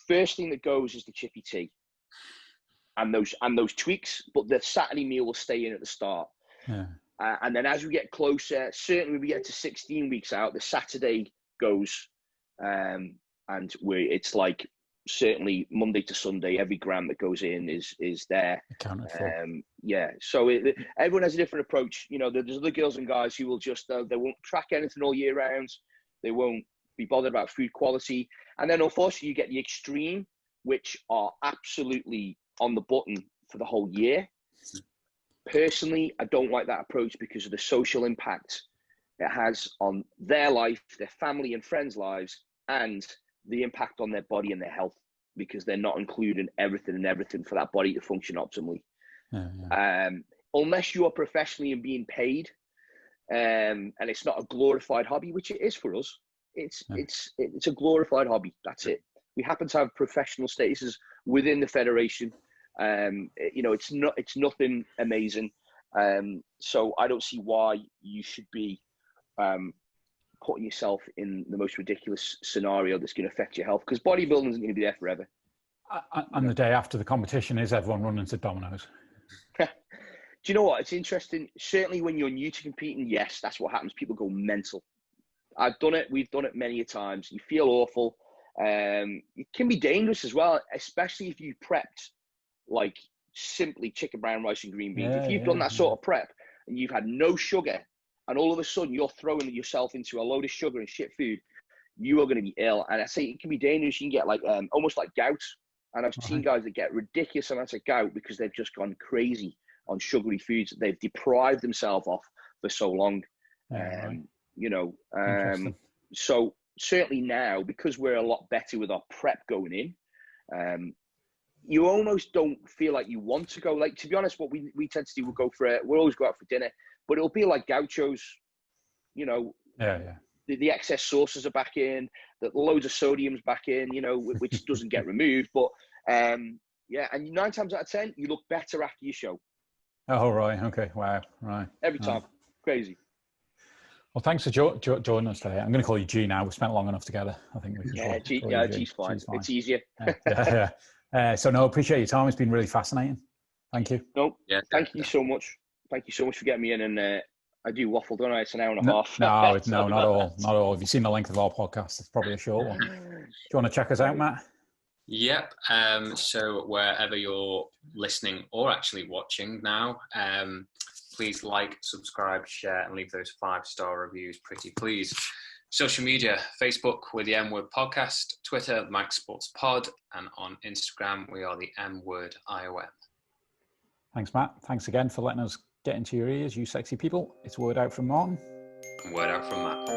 first thing that goes is the chippy tea and those tweaks, but the Saturday meal will stay in at the start. And then as we get closer, certainly when we get to 16 weeks out, the Saturday goes and it's like certainly Monday to Sunday, every gram that goes in is there. Accounted for. Yeah, so everyone has a different approach. You know, there's other girls and guys who will just they won't track anything all year round. They won't be bothered about food quality, and then unfortunately you get the extreme, which are absolutely on the button for the whole year. Personally, I don't like that approach because of the social impact it has on their life, their family and friends' lives, and the impact on their body and their health, because they're not including everything for that body to function optimally. Unless you are professionally and being paid, and it's not a glorified hobby, which it is for us. It's a glorified hobby. That's it. We happen to have professional statuses within the federation. You know, it's nothing amazing. So I don't see why you should be putting yourself in the most ridiculous scenario that's going to affect your health, because bodybuilding isn't going to be there forever. And the day after the competition, is everyone running to Domino's? Do you know what? It's interesting. Certainly when you're new to competing, yes, that's what happens. People go mental. I've done it. We've done it many a times. You feel awful. It can be dangerous as well, especially if you prepped like simply chicken, brown rice and green beans. If you've done that sort of prep and you've had no sugar, and all of a sudden you're throwing yourself into a load of sugar and shit food, you are going to be ill. And I say it can be dangerous. You can get like almost like gout. And I've seen guys that get ridiculous amounts of gout because they've just gone crazy on sugary foods that they've deprived themselves of for so long. You know, so certainly now, because we're a lot better with our prep going in, you almost don't feel like you want to go. Like, to be honest, what we tend to do, we'll always go out for dinner, but it'll be like gauchos, you know. The excess sauces are back in, the loads of sodium's back in, you know, which doesn't get removed. But yeah, and 9 times out of 10, you look better after your show. Oh, right. Okay. Wow. Right. Every time. Crazy. Well, thanks for joining us today. I'm going to call you G now. We spent long enough together. I think we can G's fine. It's easier. So no, appreciate your time. It's been really fascinating. Thank you. No, thank you so much. Thank you so much for getting me in. And I do waffle, don't I? It's an hour and a half. No, not all. Not all. Have you seen the length of our podcast? It's probably a short one. Do you want to check us out, Matt? Yep. So wherever you're listening or actually watching now, please like, subscribe, share, and leave those 5-star reviews, pretty please. Social media, Facebook, we're the M Word Podcast, Twitter, Max Sports Pod, and on Instagram, we are the M Word IOM. Thanks, Matt. Thanks again for letting us get into your ears, you sexy people. It's word out from Martin. And word out from Matt.